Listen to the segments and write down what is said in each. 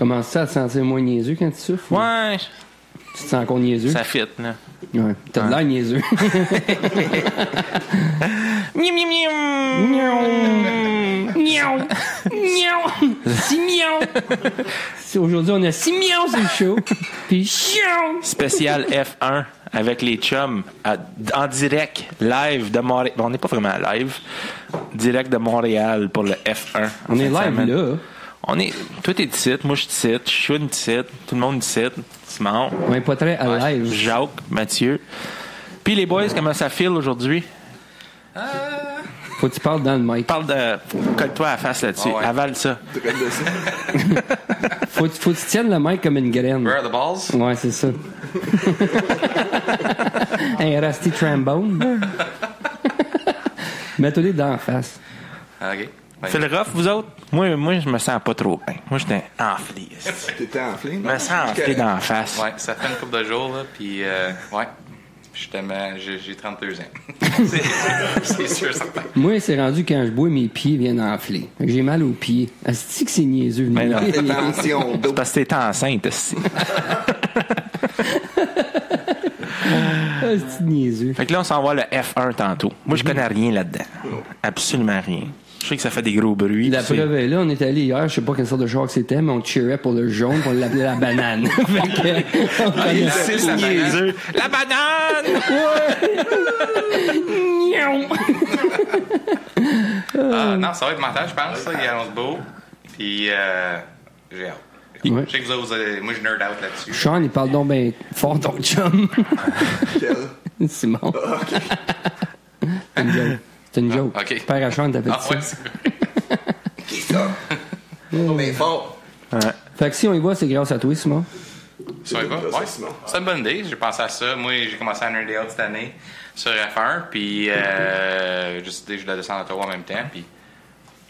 Commences ça à te sentir moins niaiseux quand tu souffles? Ouais. Tu te sens encore niaiseux? Ça fit, là. Ouais. T'as de l'air niaiseux. Miam, miam, miam. Miaou! Miaou! 6 miaou! Aujourd'hui, on a 6 miaou sur le show. Puis chiaou! Spécial F1 avec les chums en direct, live de Montréal. Bon, on n'est pas vraiment live. Direct de Montréal pour le F1. On est live là. Toi, t'es ici, moi, je suis ici, je suis ici, tout le monde ici. Simon. On est pas très à live. Jacques, Mathieu. Puis les boys, comment ça file aujourd'hui? Faut que tu parles dans le mic. Colle-toi à la face là-dessus. Oh ouais. Avale ça. Faut que tu tiennes le mic comme une graine. Where are the balls? Ouais, c'est ça. Un rusty trombone. Mets-toi-les dans la face. OK. C'est le rough, vous autres? Moi, je me sens pas trop bien. Moi, j'étais enflé. T'étais enflé? Je me sens enflé dans la face. Ouais, ça fait une couple de jours, là, puis ouais. J'ai 32 ans. c'est sûr, certain. Moi, c'est rendu quand je bois, mes pieds viennent enfler. J'ai mal aux pieds. Est-ce que c'est niaiseux? Mais non. Attention, C'est parce que t'es enceinte, aussi. C'est niaiseux. Fait que là, on s'en va le F1 tantôt. Moi, je connais rien là-dedans. Absolument rien. Je sais que ça fait des gros bruits. La preuve est là, on est allé hier, je sais pas quelle sorte de char que c'était, mais on cheerait pour le jaune, puis on l'appelait la banane. C'est niaiseux. La banane! Non, ça va être mental, je pense. Ça. Il annonce beau. Puis j'ai hâte. Ouais. Je sais que vous allez. Moi, je nerd out là-dessus. Sean, il parle donc ben fort ton chum. Quel? Simon. C'est une joke. C'est une joke. OK. Père à Sean, t'as fait Ah, ça. ouais, c'est vrai. Qui ça? Mais fort. Ouais. Fait que si on y va, c'est grâce à toi, Simon. Ça va? Ouais. C'est une bonne idée. J'ai pensé à ça. Moi, j'ai commencé à nerder out cette année sur F1. Puis, j'ai décidé que je dois descendre à Ottawa en même temps. Puis,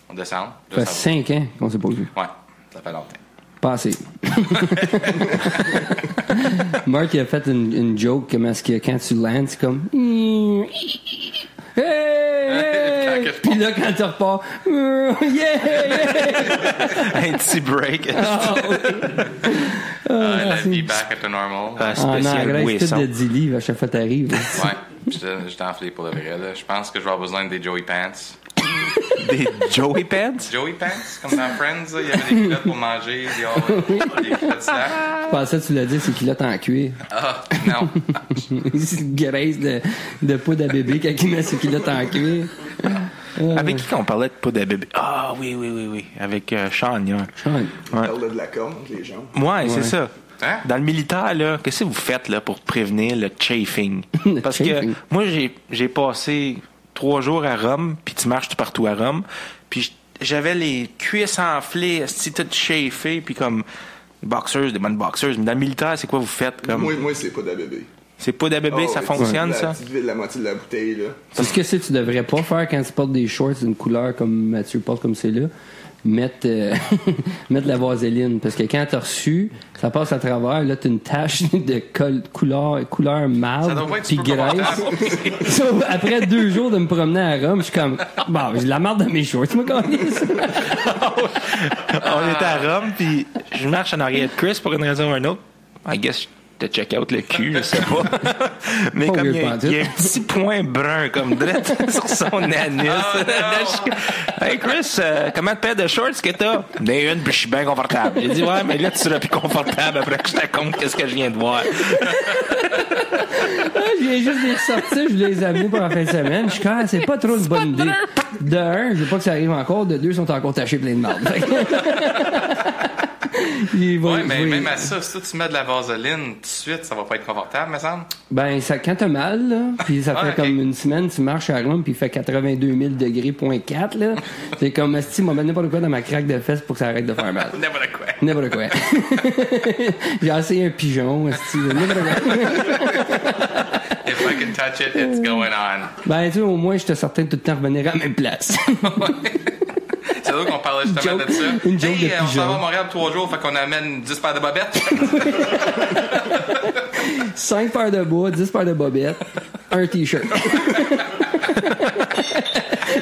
on descend. Ça fait 5 ans qu'on s'est pas vu. Ouais, ça fait longtemps. Pas assez. Mark, il a fait une joke comme est-ce que quand tu landes, c'est comme. Hey! Puis là, quand tu repars, yeah! Un petit break. La vie back at the normal. En Spécial anglais, c'est boisson. tout de 10 livres à chaque fois que t'arrives. Ouais, j'étais enflé pour le vrai. Là. Je pense que je vais avoir besoin des Joey Pants. Des Joey Pants? Joey Pants, comme dans Friends, là, il y avait des culottes pour manger, des culottes slack. Je pensais que tu l'as dit, c'est culottes en cuir. Ah, non. C'est graisse de poudre à bébé quand il met ses culottes en cuir. Avec qui qu'on parlait de poudre à bébé? Ah, oui. Avec Sean, yeah. Sean. Ouais. Parle de la com entre les gens. Ouais, c'est ça. Hein? Dans le militaire, là, qu'est-ce que vous faites là, pour prévenir le chafing? Le Parce chafing. que moi, j'ai passé 3 jours à Rome, puis tu marches tout partout à Rome, puis j'avais les cuisses enflées, tout chafé, puis comme des bonnes boxers. Mais dans le militaire, c'est quoi vous faites? Comme... Moi, c'est pas de bébé. C'est pas de bébé, ça fonctionne, ça? La moitié de la bouteille, là. C'est ce que tu devrais pas faire quand tu portes des shorts d'une couleur comme Mathieu porte comme c'est là. Mettre de la vaseline. Parce que quand t'as reçu, ça passe à travers. Là, t'as une tache de couleur marde Ça doit pas être puis super graisse. confortable. So, après 2 jours de me promener à Rome, je suis comme, bon, j'ai de la marde dans mes shorts, tu me connais. On était à Rome, puis je marche en arrière de Chris pour une raison ou une autre. I guess de check out le cul, je sais pas. Mais Pas comme weird il y a pantoute. un petit point brun comme drette sur son anus. Oh, no. Hey Chris, comment de paire de shorts que t'as? Des une, puis je suis bien confortable. J'ai dit ouais, mais là tu seras plus confortable après que je te compte qu'est-ce que je viens de voir. Je viens juste de les sortir, je les ai amenés pour la fin de semaine. Je suis comme, c'est pas trop une bonne idée. De un, je veux pas que ça arrive encore. De deux, ils sont encore tachés plein de marde. Ouais, mais même à ça, si tu mets de la vaseline tout de suite, ça va pas être confortable, me semble. Ben, ça, quand t'as mal, là, puis ça fait ok. comme une semaine, tu marches à Rome, puis il fait 82 000 degrés, point 4, là. C'est comme, si m'a mis n'importe quoi dans ma craque de fesses pour que ça arrête de faire mal. N'importe quoi. N'importe quoi. J'ai essayé un pigeon, n'importe quoi. If I can touch it, it's going on. Ben, tu sais, au moins, je te sortais tout le temps revenir à la même place. C'est là qu'on parlait justement Joke- de ça. une joke Hey, de on pigeon. s'en va à Montréal 3 jours, fait qu'on amène 10 paires de bobettes. 5 paires de bois, 10 paires de bobettes, un t-shirt.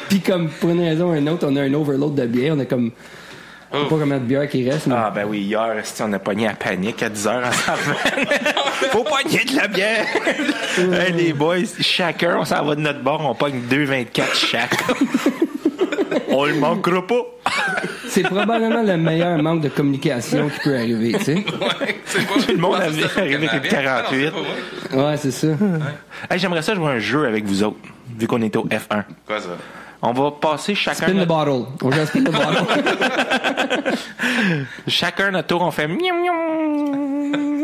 Puis comme pour une raison ou une autre, on a un overload de bière, on a comme Je sais pas combien de bières qui reste. Mais... Ah, ben oui, hier, on a pogné à panique à 10h en s'en Faut pogner de la bière! Hey, les boys, chacun, on s'en va de notre bord, on pogne 2,24 chaque. On le manquera pas! C'est probablement le meilleur manque de communication qui peut arriver, tu sais. Ouais, c'est pas... Tout le monde arrive avec 48. Ouais, c'est ça. Hey, j'aimerais ça jouer un jeu avec vous autres, vu qu'on est au F1. Quoi ça? On va passer chacun... Spin the bottle. On joue à spin the bottle. Chacun notre tour, on fait miam miam miam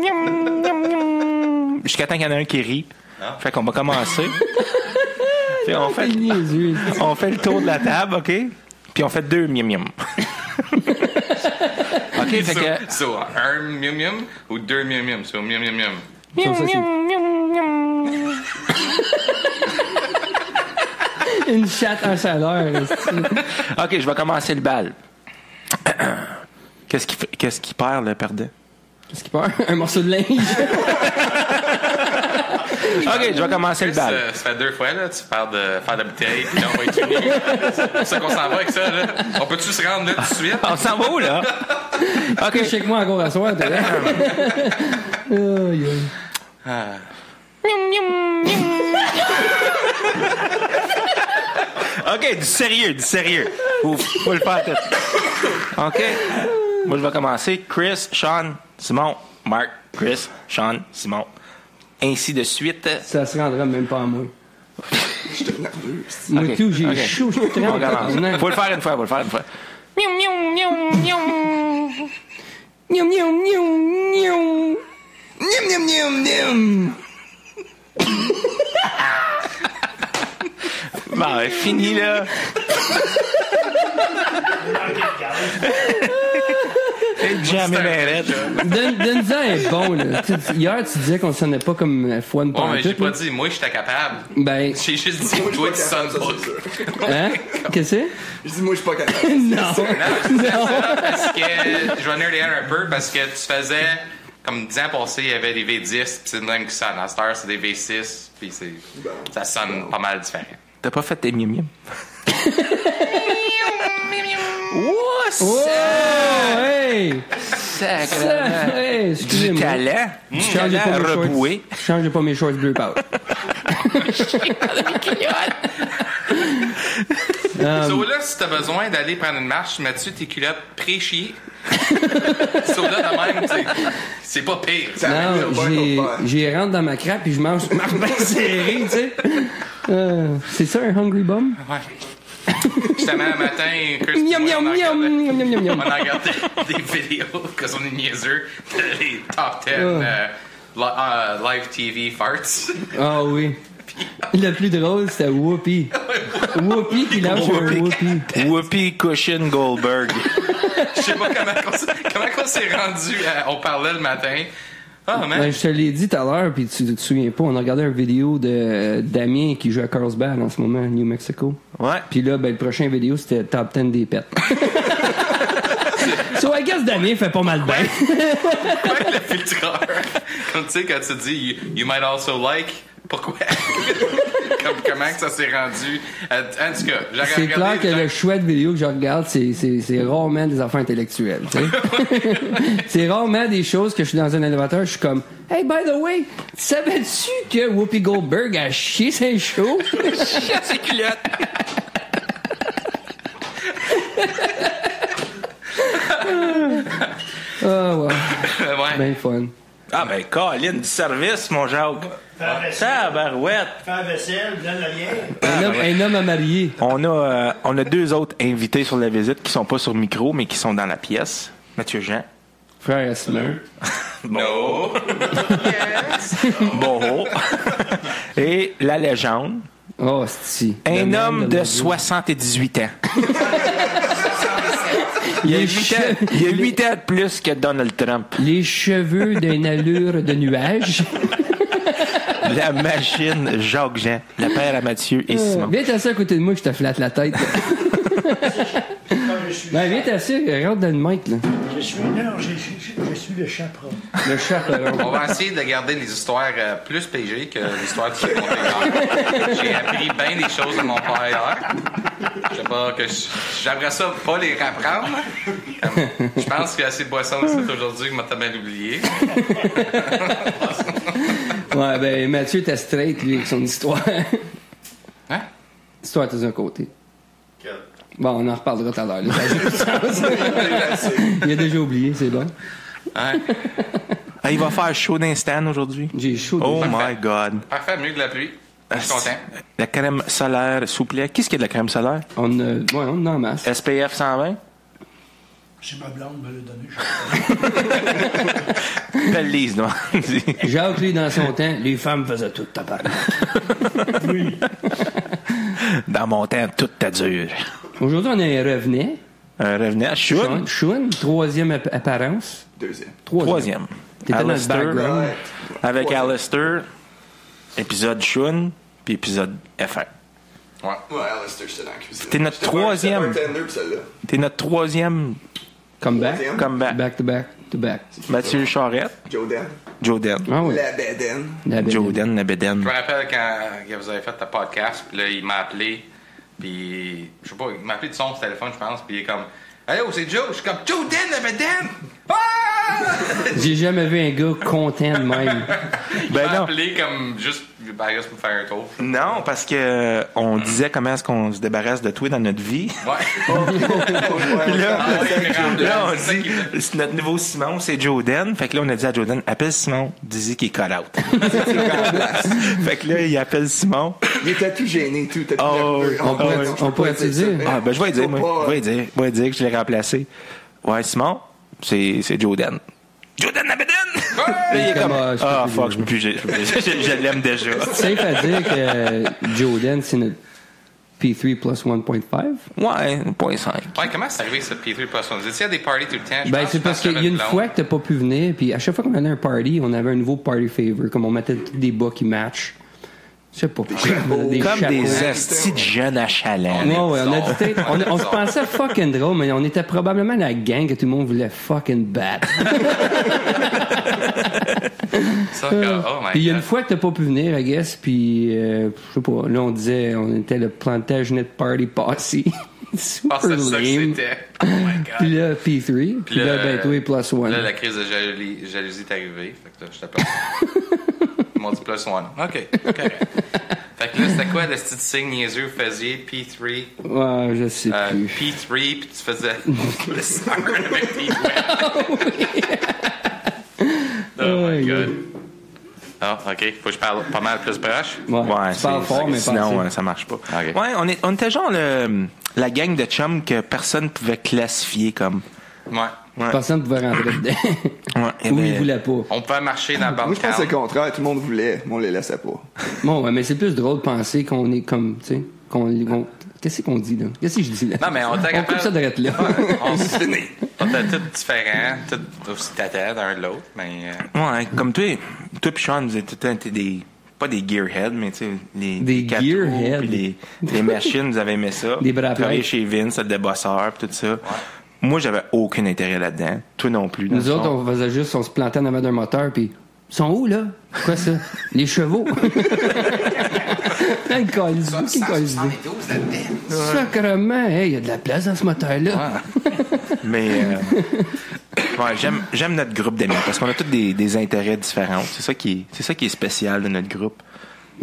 miam miam jusqu'à temps qu'il y en a un qui rit. Fait qu'on va commencer. Puis on fait le tour de la table, OK? Puis on fait 2 miam miam. OK, fait que So, un miam miam ou 2 miam miam? So, miam miam miam. miam miam miam miam. Une chatte en chaleur. OK, je vais commencer le bal. Qu'est-ce qui perd le perdant? Qu'est-ce qui perd? Un morceau de linge. OK, je vais commencer le bal. Ça fait 2 fois, là, tu parles de faire de la bouteille, puis là, on va être fini. C'est ça qu'on s'en va avec ça, là. On peut-tu se rendre là tout de suite? On s'en va où, là? OK, check moi encore à soir. OK, du sérieux. Faut le faire tout. OK. Moi, je vais commencer. Chris, Sean, Simon, Marc, Chris, Sean, Simon. Ainsi de suite. Ça se rendra même pas à moi. J'étais nerveux. Moi, OK, tout, j'ai OK. chaud. Je suis très On commence. content. Faut le faire une fois. Miam, miam, miam, miam. Miam, miam, miam, miam. Niam, niam, niam, niam. Bon, fini, là. Jamais m'arrête. Denzel est bon, là. Hier, tu disais qu'on sonnait pas comme F1 Bon, mais j'ai pantoute, pas là. dit, moi, j'étais capable. Ben, J'ai juste dit, Moi, je toi, tu suis pas sonnes capable, ça, pas. c'est sûr. hein? Qu'est-ce que c'est? Je dis, moi, je suis pas capable. Non. Non, parce que je vais nerder un peu parce que tu faisais, comme 10 ans passés, il y avait des V10, puis c'est de même que ça. À cette heure, c'est des V6, puis ça sonne pas mal différent. T'as pas fait tes miam miam? Oh, hey! Sacrément. Hey, Du excusez-moi. talent. Du Changez talent pas mes shorts. reboué. Changez pas mes shorts bleu pâle. So là, si t'as besoin d'aller prendre une marche, mets-tu tes culottes pré-chiées? So là, de même, c'est pas pire. Ça amène Non, le pas j'ai rentre dans ma crappe puis je marche bien serré, tu sais. C'est ça un hungry bum? Ouais. Justement, un matin, Chris, Miam, moi, miam, on a miam, regardé- miam, miam, miam. on a regardé des vidéos, parce qu'on est niaiseux, les top 10 live TV farts. Ah oui. Le plus drôle, c'était Whoopi. Whoopi qui lâche un Whoopi. Whoopi Cushion Goldberg. Je sais pas comment on s'est rendu. On parlait le matin. Ah, man. Ben, je te l'ai dit tout à l'heure, puis tu te souviens pas. On a regardé une vidéo de Damien qui joue à Carlsbad en ce moment, New Mexico. Ouais. Puis là, ben, le prochain vidéo, c'était Top 10 des pets. So, I guess Damien fait pas mal bien. Avec le filtreur. Comme tu sais, quand tu dis you might also like. Pourquoi? Comment que ça s'est rendu? En tout cas, j'ai C'est regardé. clair que le choix de vidéo que je regarde, c'est rarement des affaires intellectuelles. Tu sais. C'est rarement des choses que je suis dans un élévateur, je suis comme hey, by the way, savais-tu que Whoopi Goldberg a chié ses shows? Chier ses culottes. Ah ouais, Ouais. ben fun. Ah, ben, Colin, du service, mon Jacques. Tabarouette. Faire vaisselle, donne la bière. Un homme à marier. On a 2 autres invités sur la visite qui sont pas sur micro, mais qui sont dans la pièce. Mathieu Jean. Frère Asmer. No. Bon. Et la légende. Oh, si. Un homme de 78 ans. Il y a 8 ans de plus que Donald Trump. Les cheveux d'une allure de nuage. La machine Jacques Jean. Le père à Mathieu et Simon. Viens t'assis à côté de moi, je te flatte la tête. Ben, viens t'assis, rentre dans le mic, là. je suis le chaperon. Le chaperon. On va essayer de garder les histoires plus PG que l'histoire que tu as contée hier. J'ai appris bien des choses de mon père hier. Je sais pas que j'aimerais ça pas les rapprendre. Je pense qu'il y a assez de boissons ici aujourd'hui que m'a tellement oublié. Ouais, ben Mathieu était straight, lui, avec son histoire. Hein? Histoire de un côté. Quel? Bon, on en reparlera tout à l'heure. Là. Il a déjà oublié, c'est bon. Hein? Ah, il va faire chaud d'instant aujourd'hui. J'ai chaud. Oh déjà. my God. Parfait, mieux que la pluie. Je suis content. La crème solaire, s'il vous plaît. Qu'est-ce qu'il y a de la crème solaire? On en a en masse. SPF 120? C'est ma blonde me l'a donné. Belle lise, non? Jacques, lui, dans son temps, les femmes faisaient tout tabarnak. Oui. Dans mon temps, tout était dur. Aujourd'hui, on a un revenant. Revenez à Shun. Shun, troisième apparence. Deuxième. Troisième. T'étais dans le Alistair. background. Ouais. Avec Troisième. Alistair, épisode Shun, puis épisode FR. Ouais. Ouais, Alistair, j'étais dans la cuisine. T'es notre J'étais pas- troisième. J'étais pas un tender pour celle-là. T'es notre troisième Comeback. Troisième. comeback. Back to back to back. Mathieu Charette, Joe Dan. Joe Den. Ah oui. La Beden. La belle. Joe Den, la Je bédaine. me rappelle quand vous avez fait le podcast, puis là, il m'a appelé, puis je sais pas, il m'a appelé de son téléphone, je pense, puis il est comme Allô, c'est Joe. Je suis comme Joe Den, la bédaine! Ah! J'ai jamais vu un gars content de même. Il Ben m'a non. appelé comme juste pour me faire un tour. Non, parce que on disait comment est-ce qu'on se débarrasse de toi dans notre vie. Ouais. Puis là, Ah ouais, mais rendu là, on c'est ça dit, qui me- c'est notre nouveau Simon, c'est Joe Den. Fait que là, on a dit à Joe Den, appelle Simon, dis-y qu'il est cut out. Fait que là, il appelle Simon. Il était tout gêné, tout. T'as tout Oh, nerveux. on pourrait- je peux on pourrait pas te dire. ça. Ah, ben, je vais lui dire, moi. Faut pas, Je vais lui dire que je l'ai remplacé. Ouais, Simon, c'est Joe Den. Joe Den, la bédaine! Là, il est comme, Ah, je peux ah, plus fuck, dire. je l'aime déjà. C'est safe à dire que Joe Den, c'est notre P3 plus 1.5. Ouais, 0.5. Ouais, comment c'est arrivé ce P3 Plus One? Vous étiez à des parties tout le temps? Je Ben, pense c'est que parce qu'il y a j'avais une blonde. fois que t'as pas pu venir, puis à chaque fois qu'on allait à un party, on avait un nouveau party favor, comme on mettait des bas qui matchent. Je sais pas. Des Comme chapeaux. des astis de jeunes à chaland. Ouais, ouais, on a dit, t'sais, on se pensait fucking drôle, mais on était probablement la gang que tout le monde voulait fucking battre. Ça, oh my Puis il y a une God. fois que t'as pas pu venir, I guess, puis je sais pas, là on disait, on était le Plantagenet Party Posse. Super Ah, c'est ça que lame. c'était. Oh my God. Puis là, P3, puis là, ben toi, plus one. Là, la crise de jalousie est arrivée. Fait que là, je t'appelle. Ils m'ont dit plus one. OK, correct. Fait que là, c'était quoi le petit signe niaiseux vous faisiez? P3, Ouais, je sais plus. P3, puis tu faisais le summer avec P3. Oh my God. Ah, OK. Faut que je parle pas mal plus proche. Ouais, Ouais, tu parles fort, mais pas sinon, assez. ça marche pas. Ok. Ouais, on était genre la gang de chums que personne pouvait classifier comme. Ouais. Ouais. Personne ne pouvait rentrer dedans. Ouais, il y Ou avait- il voulait pas. On pouvait marcher dans la Moi, bande je pense que c'est le contraire. Tout le monde voulait, mais on les laissait pas. Bon, ouais, mais c'est plus drôle de penser qu'on est comme, tu sais, qu'est-ce qu'on dit, là? Qu'est-ce que je dis, là? Non, mais on était coupe capable- ça d'être là. On était tous différents, tous aussi tata d'un de l'autre, mais... Ouais, comme toi pis Sean, vous êtes des. Pas des gearheads, mais tu sais, Des quatre roues, gearheads. puis les machines, vous avez aimé ça. Des bras Travailler plates. chez Vince, le débosseur, pis tout ça. Moi, j'avais aucun intérêt là-dedans. Toi non plus. dans Nous le autres, fond. on faisait juste, on se plantait en avant d'un moteur, puis ils sont où, là? Quoi, ça? Les chevaux. Un calice, qui calice. Sacrement, hey, il y a de la place dans ce moteur-là. Mais ouais, j'aime notre groupe d'amis parce qu'on a tous des intérêts différents. C'est ça qui est spécial de notre groupe.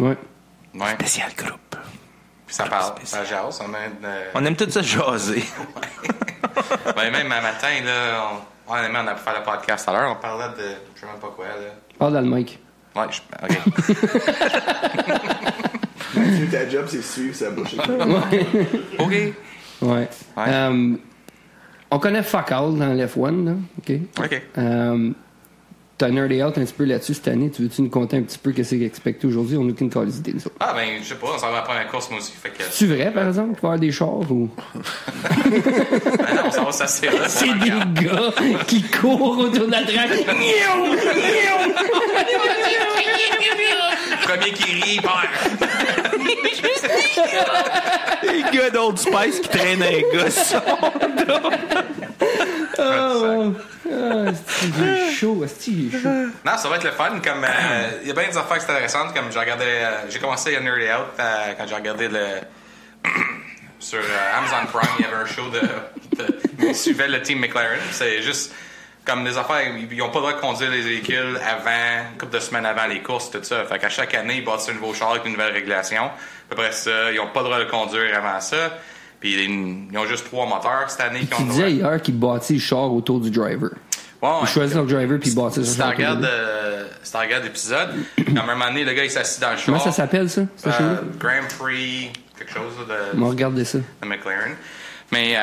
Ouais. Ouais, Spécial groupe. puis ça parle, ça jase, On aime tout ça jaser. Ben, même un matin, là, on a pu faire le podcast à l'heure, on parlait de... Je sais même pas quoi, là. Parle dans le mic. Ouais, OK. Ta job, c'est suivre sa bouche. OK. Ouais. Ouais. On connaît fuck all dans l'F1, là. OK. OK. T'as nerdé out un petit peu là-dessus cette année. Tu veux-tu nous conter un petit peu qu'est-ce qu'il expecte aujourd'hui? On n'a aucune calice d'idée, nous autres. Ah, ben, je sais pas, on s'en va prendre la course, moi aussi, fait que... C'est vrai, par exemple, qu'il va y avoir des chars ou. Ben non, on s'en va s'asseoir là. C'est des gars qui courent autour de la traque. Premier qui rit, perd. Les gars d'Old Spice qui traînent un gars ça. J'ai chaud, j'ai chaud. Non, ça va être le fun. Comme il y a bien des affaires intéressantes. Comme j'ai regardé, j'ai commencé à Nerdy Out quand j'ai regardé sur Amazon Prime, il y avait un show ils suivaient le team McLaren. C'est juste comme des affaires, ils n'ont pas le droit de conduire les véhicules avant, une couple de semaines avant les courses, tout ça. Fait qu'à chaque année, ils bâtissent un nouveau char avec une nouvelle régulation. Après ça, ils n'ont pas le droit de conduire avant ça. Puis ils ont juste 3 moteurs cette année qui ont Tu le droit. disais hier qu'ils bâtissent le char autour du driver. Ouais, Ils choisissent leur driver puis ils bâtissent Si le tu char. regardes l'épisode, à un moment donné, le gars il s'assit dans le char. Comment ça s'appelle ça? Ce show-là? Grand Prix, quelque chose là, On va regarder ça. de McLaren. Mais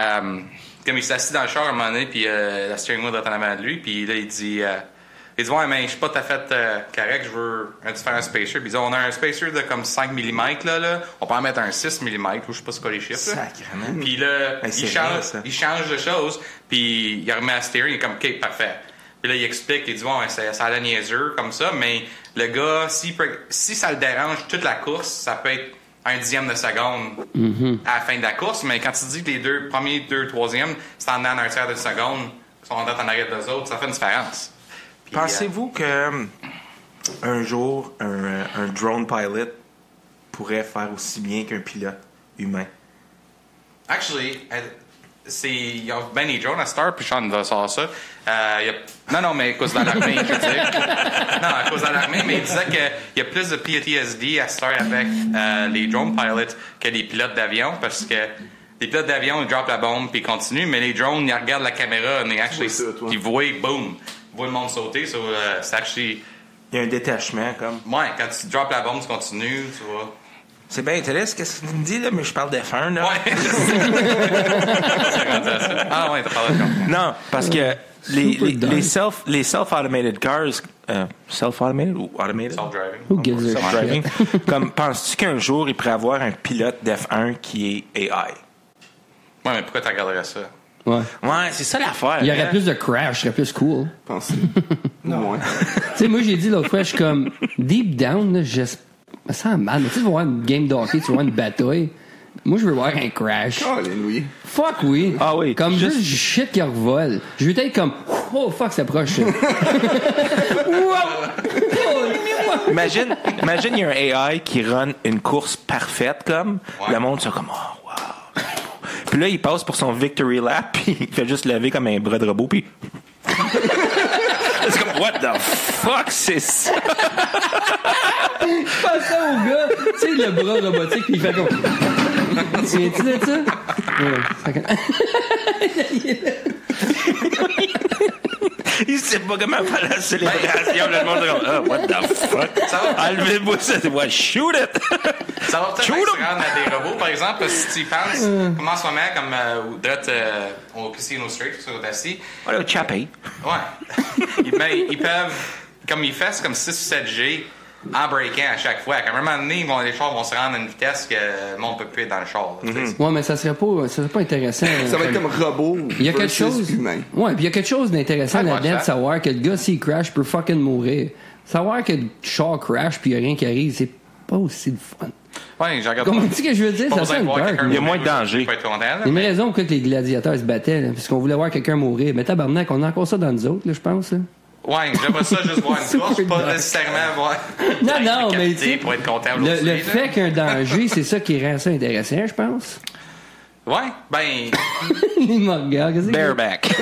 comme il s'assit dans le char à un moment donné, puis la steering wheel est en avant de lui, puis là il dit ouais, mais je suis pas tout à fait correct, je veux un différent spacer. Puis il dit on a un spacer de comme 5 mm là, on peut en mettre un 6 mm, ou je sais pas c'est quoi les chiffres. Sacrément. Puis là, Hey, c'est il vrai, ça. change de choses, puis il remet à steering, il est comme OK, parfait. Puis là, il explique, il dit bon, ça a l'air niaiseux comme ça, mais le gars, si ça le dérange toute la course, ça peut être 1/10 de seconde à la fin de la course, mais quand tu dis que les deux premiers, 2, 3e, c'est en dedans d'un tiers de seconde, ils sont en date en arrière des autres, ça fait une différence. Puis, Pensez-vous que un jour, un drone pilot pourrait faire aussi bien qu'un pilote humain? Actually, il y a ben des drones à Star, puis Sean va savoir ça. Non, mais à cause de l'armée, je veux dire. Non, à cause de l'armée, mais il disait qu'il y a plus de PTSD à Star avec les drone pilots que les pilotes d'avion, parce que les pilotes d'avion, ils droppent la bombe, puis ils continuent, mais les drones, ils regardent la caméra, ils voient, boum, ils voient le monde sauter, so, c'est actually... Il y a un détachement, comme. Ouais, quand tu droppes la bombe, tu continues, tu vois. C'est bien intéressant ce que tu me dis, là, mais je parle d'F1, là. Ouais, ah ouais, t'as parlé de ça. Non, parce que les self-automated cars, self-automated ou automated? Self-driving. Who gives a Self-driving. shit? Comme, penses-tu qu'un jour, il pourrait avoir un pilote d'F1 qui est AI? Ouais, mais pourquoi tu regarderais ça? Ouais. Ouais, c'est ça l'affaire. Il y aurait hein? plus de crash, ce serait plus cool. Pensez. Non. Tu sais, moi, j'ai dit l'autre fois, je suis comme, deep down, là, je me sens mal. Mais tu sais, tu vas voir une game de hockey, tu vas voir une bataille. Moi, je veux voir un crash. Oh, les Louis. Fuck oui. Ah oui. Comme juste shit qui revole. Je veux être comme, oh fuck, ça approche. Imagine, il y a un AI qui run une course parfaite, comme. Ouais. Le monde, c'est comme, oh, wow. Puis là, il passe pour son victory lap, puis il fait juste lever comme un bras de robot, puis. C'est comme, what the fuck, c'est ça? Je pense ça au gars, tu sais, le bras robotique, puis il fait comme. Tu viens-tu de ça? Il sait pas comment faire la célébration. Le monde est comme, oh, what the fuck? Ça va. Enlevez-moi ça, c'est what? Shoot it! Ça va peut-être Shoot se 'em! rendre à des robots, par exemple, parce que si tu y penses, comme en ce moment, comme au Casino Street, sur le assis, Voilà, chappé. ouais, ils peuvent, comme ils font, c'est comme 6 ou 7 G en breakant à chaque fois. Comme à un moment donné, les chars vont se rendre à une vitesse que le monde peut plus être dans le char. là, tu sais. Ouais, mais ça serait pas intéressant. Ça va être comme robot. Il y a quelque versus chose. humain. Ouais, puis il y a quelque chose d'intéressant Ouais, là-dedans ouais, de savoir que le gars, s'il crash, peut fucking mourir. Savoir que le char crash puis il y a rien qui arrive, c'est pas aussi le fun. Ouais, je regarde Comme pas. tu sais que je veux dire, Pas ça besoin sent de le voir peur. quelqu'un Il y a moins de mourir, danger. je peux être content, là, Il y a une mais- raison pourquoi les gladiateurs se battaient, là, parce qu'on voulait voir quelqu'un mourir. Mais tabarnak, on a encore ça dans nous autres, là, je pense. Là. Ouais, j'aimerais ça juste voir une course, pas nécessairement voir. Non, mais tu sais, pour être content le aussi, là. fait qu'il y a un danger, c'est ça qui rend ça intéressant, je pense. Ouais, ben, Il me regarde, qu'est-ce que Bareback.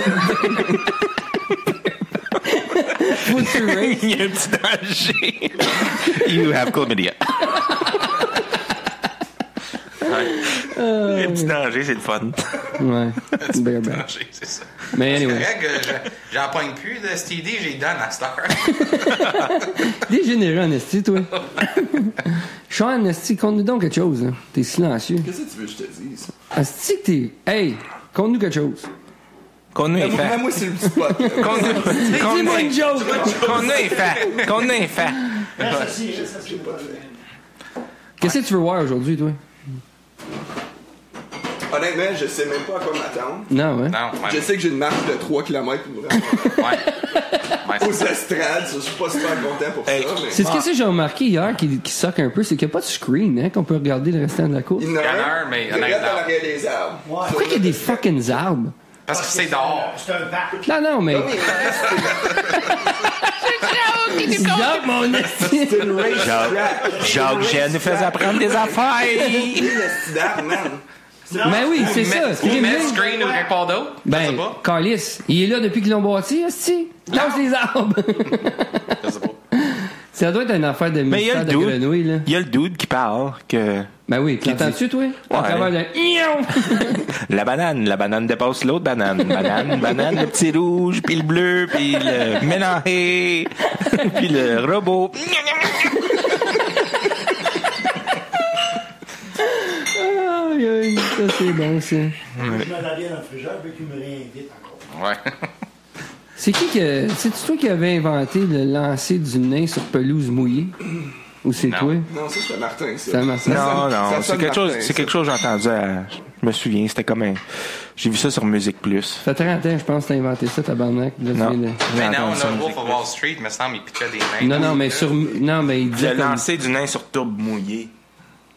faut que tu races? Il y a un petit danger. You have chlamydia. Il y a un petit danger, c'est le fun. Ouais, bareback. c'est ça. Mais C'est anyway, correct que j'en pogne plus de cette idée, j'ai donne à cette heure. dégénéré en esti, toi. Sean, esti, conte-nous donc quelque chose. Hein. T'es silencieux. Qu'est-ce que tu veux que je te dise? Esti que t'es... Hey, conte-nous quelque chose. Qu'on nous est fait. Moi, c'est le spot. Dis-moi une joke! Qu'on nous est fait. Qu'on nous est fait. Qu'est-ce que tu veux voir aujourd'hui, toi? Honnêtement, je sais même pas à quoi m'attendre. Non, ouais. Non, Je sais que j'ai une marche de 3 km pour me rendre Ouais. aux estrades. Je suis pas super content pour Hey, ça. Mais... C'est ce que j'ai remarqué hier qui soque un peu, c'est qu'il n'y a pas de screen, hein, qu'on peut regarder le restant de la course. Il y en a un, mais il y en a regarde un dans l'arrière des arbres. Ouais. Pourquoi qu'il y a des fucking arbres? Parce que c'est dehors. C'est un parc. Non, mais. Oui, Zap, mon esti! c'est une race track. Jacques Jen nous faisait apprendre des affaires. Il y a le stade, man. Ben oui, c'est ça. Ou C'est mettre vrai. screen ou quelque part d'autre. Je sais Ben, pas. Carlis, il est là depuis qu'ils l'ont bâti, esti. Lance les arbres. Je sais pas. Ça doit être une affaire de Mais il y a mystère le de dude. grenouille, là. Il y a le dude qui parle que Ben oui, t'entends-tu, toi? À Ouais. travers le... la banane dépasse l'autre banane. Banane, le petit rouge, puis le bleu, puis le mélangé, puis le robot. Aïe, aïe, ça c'est bon, ça. Je me l'avais dans le frigidaire, puis qu'il me réinvite encore. Ouais. C'est c'est toi qui avais inventé le lancer du nain sur pelouse mouillée? Ou c'est Non. toi? Non, ça, c'est Martin, ça. Ça marche. Non, ça c'est sonne quelque chose, Martin, c'est ça. quelque chose que j'ai entendu je me souviens, c'était comme un, j'ai vu ça sur Musique Plus. Ça fait 30 ans, je pense, que t'as inventé ça, tabarnak. Là, tu Non. viens de- Mais J'ai non, entendu ça le sur Wolf Musique of Plus. Wall Street, me semble, il pitchait des mains. Non, mais non, mais il Le disait comme... lancer du nain sur tourbe mouillée.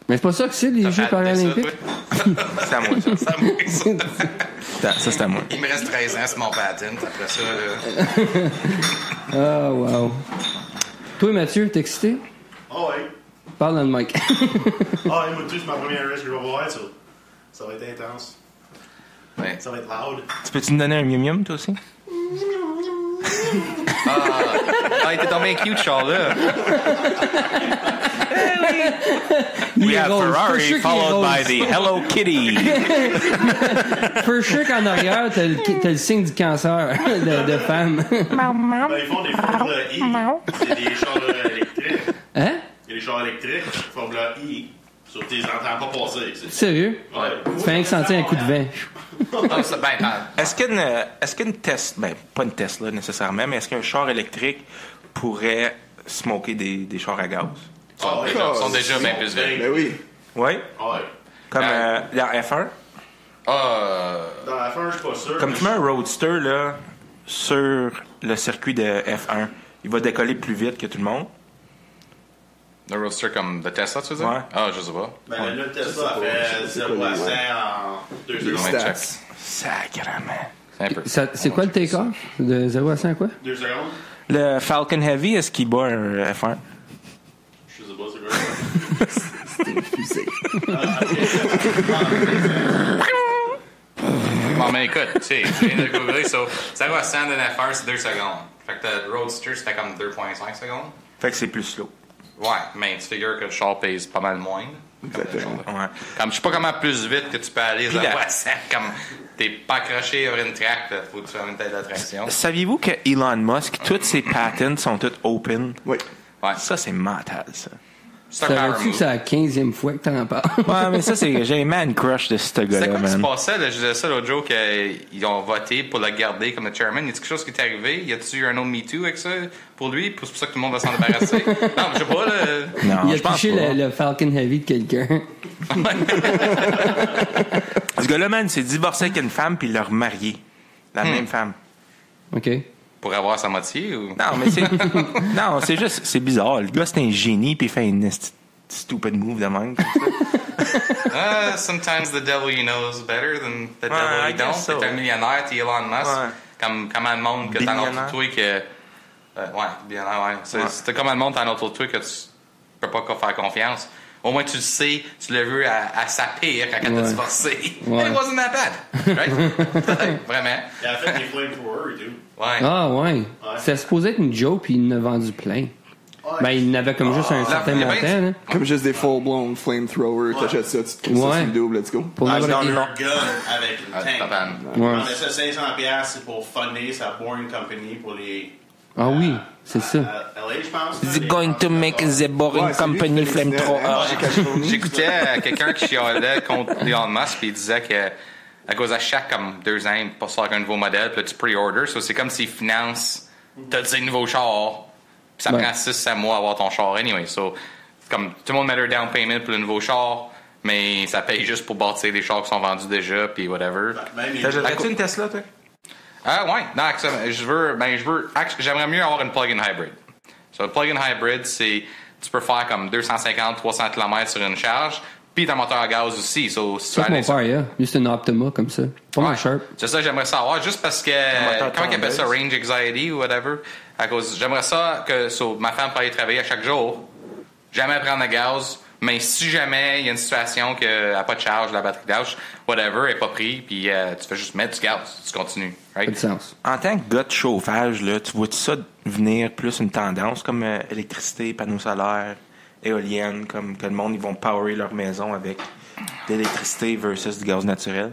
Mais c'est pas ça que c'est, les T'as Jeux fait ça, paralympiques? toi? C'est à moi, ça. Ça me- ça. Ça, c'est à moi. Il me reste 13 ans, c'est mon patent. Après ça, là. Ah, wow. Toi, Mathieu, t'es excité? Ah ouais. Parle dans le mic. Ah ouais, moi tout, c'est ma première race que je vais voir, ça. Ça va être intense. Ouais. Ça va être loud. Tu peux-tu me donner un mium-mium, toi aussi? Ah, il était tombé cute, Charles, là. Il We est have rose. Ferrari For sure qu'il est followed by rose. the Hello Kitty. For sure qu'en arrière, t'as le signe du cancer de femme. Ben, ils font des Formula E. C'est des chars électriques. Hein? Il y a des chars électriques, Formula E. Sauf que tu les entends pas passer. Sérieux? Ouais. Tu fais rien que sentir un coup de vent. Ah, c'est ben, Est-ce qu'une Tesla, ben, pas une Tesla nécessairement, mais est-ce qu'un char électrique pourrait smoker des chars à gaz? Ah ouais, ils sont déjà bien plus vite. Ben oui. Oui? Ah ouais. Comme la F1? Dans la fin, je suis pas sûr. Comme mais tu mets un Roadster là, sur le circuit de F1, il va décoller plus vite que tout le monde. Le Roadster comme de Tesla, tu veux dire? Ouais. Ah, je sais pas. Ben, le Tesla C'est pas- fait c'est pas 0 à les- 100 en 2 Les secondes. Ouais, stats. check. Sacrément. Un peu. C'est quoi le take-off? De 0 à 100 quoi? 2 secondes? Le Falcon Heavy, est-ce qu'il bat un F1? Je sais pas, c'est quoi. C'est une fusée. Bon, mais écoute, tu sais, je viens de googler, so, 0 à 100 d'une F1, c'est 2 secondes. Fait que le Roadster, c'était comme 2,5 secondes. Fait que c'est plus slow. Ouais, mais tu figures que le char pèse pas mal moins. Exactement. Ouais. Comme, je sais pas comment plus vite que tu peux aller 0 la- à 100, comme, t'es pas accroché vers une track, là, faut que tu fasses une tête d'attraction. Saviez-vous que Elon Musk, toutes ses patents sont toutes open? Oui. Ouais, Ça, c'est mental, ça. c'est un power Savais-tu que move. c'est la 15e fois que t'en parles? Ouais, mais ça, c'est. J'ai un man crush de ce C'est gars-là, quoi qui se man. passait, là? Je disais ça l'autre jour qu'ils ont voté pour le garder comme le chairman. Y a-t-il quelque chose qui est arrivé? Y a-t-il eu un autre Me Too avec ça pour lui? C'est pour ça que tout le monde va s'en débarrasser? Non, mais je sais pas, là. Non, Il a je pense touché pas. le Falcon Heavy de quelqu'un. Ce gars-là, man, s'est divorcé avec une femme puis il l'a remarié. La même femme. OK. Pour avoir sa moitié ou. Non, mais c'est. Non, c'est juste. C'est bizarre. Le gars, c'est un génie puis il fait une stupid move de même. Sometimes the devil you know is better than the Ouais, devil I you don't. guess so. T'es un millionnaire, t'es Elon Musk. Ouais. Comme comment le monde que t'as en Billionnaire. autour de toi que. Ouais, millionnaire, ouais. C'est comment le monde t'as en autour de toi que tu peux pas faire confiance. Au moins, tu le sais, tu l'as vu à sa pire quand elle t'a Ouais. divorcé. Ouais. It wasn't that bad. Right? Vraiment. Il a fait des flamethrowers et tout. Ouais. Ah, ouais. C'était supposé être une joke, puis il en a vendu plein. Ben, il n'avait comme juste un certain il y a montant, bien- là. Comme juste des full-blown flamethrowers. T'achètes ça, tu te crées ça Ouais. sur le double, let's go. Pour Ah, n'importe c'est qui. un gun avec une Ah, tank. ta panne. Il Ouais. vendait ça 500$, c'est pour funner sa boring company pour les. Ah oui, c'est ça. LA, je pense. Is it going to make the boring Ouais, c'est lui company qui fait le flamethrower? business, hein, chez Californie. J'écoutais quelqu'un qui chialait contre Elon Musk puis il disait que à cause à chaque comme 2 ans il passe sur un nouveau modèle puis là tu pre-order so, c'est comme s'il finance t'as des nouveaux chars puis ça Ouais. prend 6-7 mois à avoir ton char anyway so comme tout le monde met leur down payment pour le nouveau char mais ça paye juste pour bâtir les chars qui sont vendus déjà, puis whatever. T'achèterais-tu une Tesla, toi? Ouais, non, j'aimerais mieux avoir une plug-in hybrid. So, le plug-in hybrid, c'est, tu peux faire comme 250, 300 km sur une charge, puis t'as un moteur à gaz aussi. So, si C'est ça que mon sur- père, juste une Optima comme ça. Pas mal sharp. C'est ça que j'aimerais savoir, juste parce que, moteur comment ils appellent ça, tondeuse. range anxiety ou whatever, à cause, j'aimerais ça que ma femme peut aller travailler à chaque jour, jamais prendre de gaz, mais si jamais il y a une situation qu'elle n'a pas de charge, la batterie lâche, whatever, elle n'est pas pris, puis tu fais juste mettre du gaz, tu continues, Pas de right? sens. En tant que gars de chauffage, là, tu vois-tu ça venir plus une tendance comme électricité, panneaux solaires, éoliennes, comme que le monde, ils vont powerer leur maison avec de l'électricité versus du gaz naturel?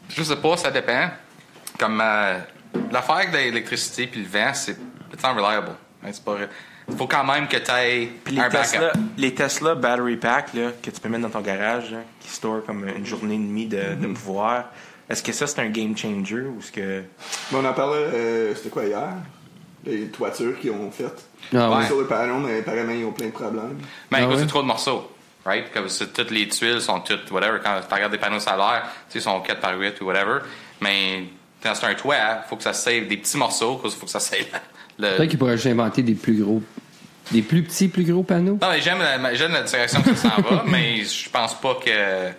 Je sais pas, ça dépend. Comme l'affaire avec l'électricité puis le vent, c'est unreliable. Hein, c'est pas vrai. Il faut quand même que tu aies Puis un backup. les Tesla Battery Pack là, que tu peux mettre dans ton garage, là, qui store comme une journée et demie de pouvoir, est-ce que ça c'est un game changer ou est-ce que... Mais on en parlait, c'était quoi hier? Les toitures qu'ils ont faites. Ah ouais. Sur le panneau, mais apparemment, ils ont plein de problèmes. Mais Ah écoute, ouais? c'est trop de morceaux. Right? Comme toutes les tuiles sont toutes, whatever. Quand tu regardes des panneaux solaires, tu sais, ils sont 4 par 8 ou whatever. Mais quand c'est un toit, il faut que ça save des petits morceaux, parce qu'il faut que ça save Peut-être qu'ils pourraient juste inventer des plus gros. Des plus petits, plus gros panneaux. Non, mais j'aime la direction que ça s'en va, mais je pense pas que.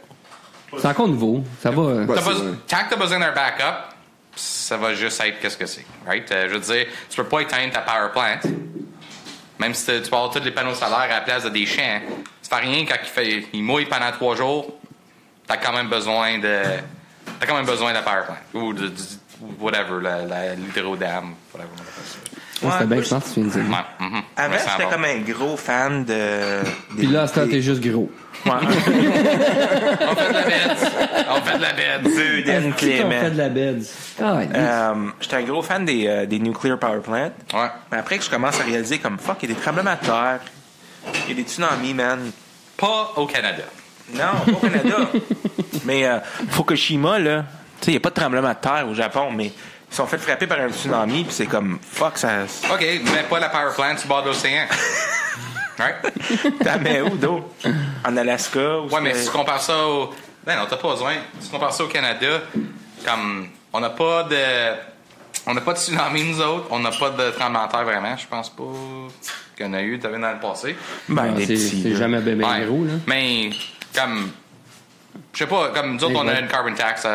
C'est encore nouveau. Ça va. Ouais, T'as c'est besoin- vrai. Tant que tu as besoin d'un backup, ça va juste être qu'est-ce que c'est. Right? Je veux dire, tu peux pas éteindre ta power plant. Même si tu peux avoir tous les panneaux solaires à la place de des champs. Ça fait rien quand il mouille pendant 3 jours, t'as quand même besoin de la power plant. Ou de whatever, l'hydrodam, whatever on appelle ça. C'était bien smart, tu viens de dire. Ouais, mhm. Avant, Ouais, ça j'étais va. comme un gros fan de... Puis là, à ce temps, t'es juste gros. Ouais. On fait de la bête. On fait de la bête. Euden On fait Clément. de la bed. Ah, J'étais un gros fan des nuclear power plants. Ouais. Mais après que je commence à réaliser comme fuck, il y a des tremblements de terre, il y a des tsunamis, man. Pas au Canada. Non, pas au Canada. Mais Fukushima, là, tu sais, il n'y a pas de tremblement de terre au Japon, mais ils sont fait frapper par un tsunami, puis c'est comme fuck, ça. OK, mais pas la power plant sur le bord de l'océan. Right? T'as mis où d'eau? En Alaska? Ouais, mais si tu compares ça au... Ben non, t'as pas besoin. Si tu compares ça au Canada, comme... On n'a pas de tsunami, nous autres. On n'a pas de tremblement de terre, vraiment. Je pense pas qu'il y en a eu, t'avais dans le passé. Ben, des petits. c'est là. jamais bien Ouais. gros, là. Mais, comme... Je sais pas, comme nous autres, on a une carbon tax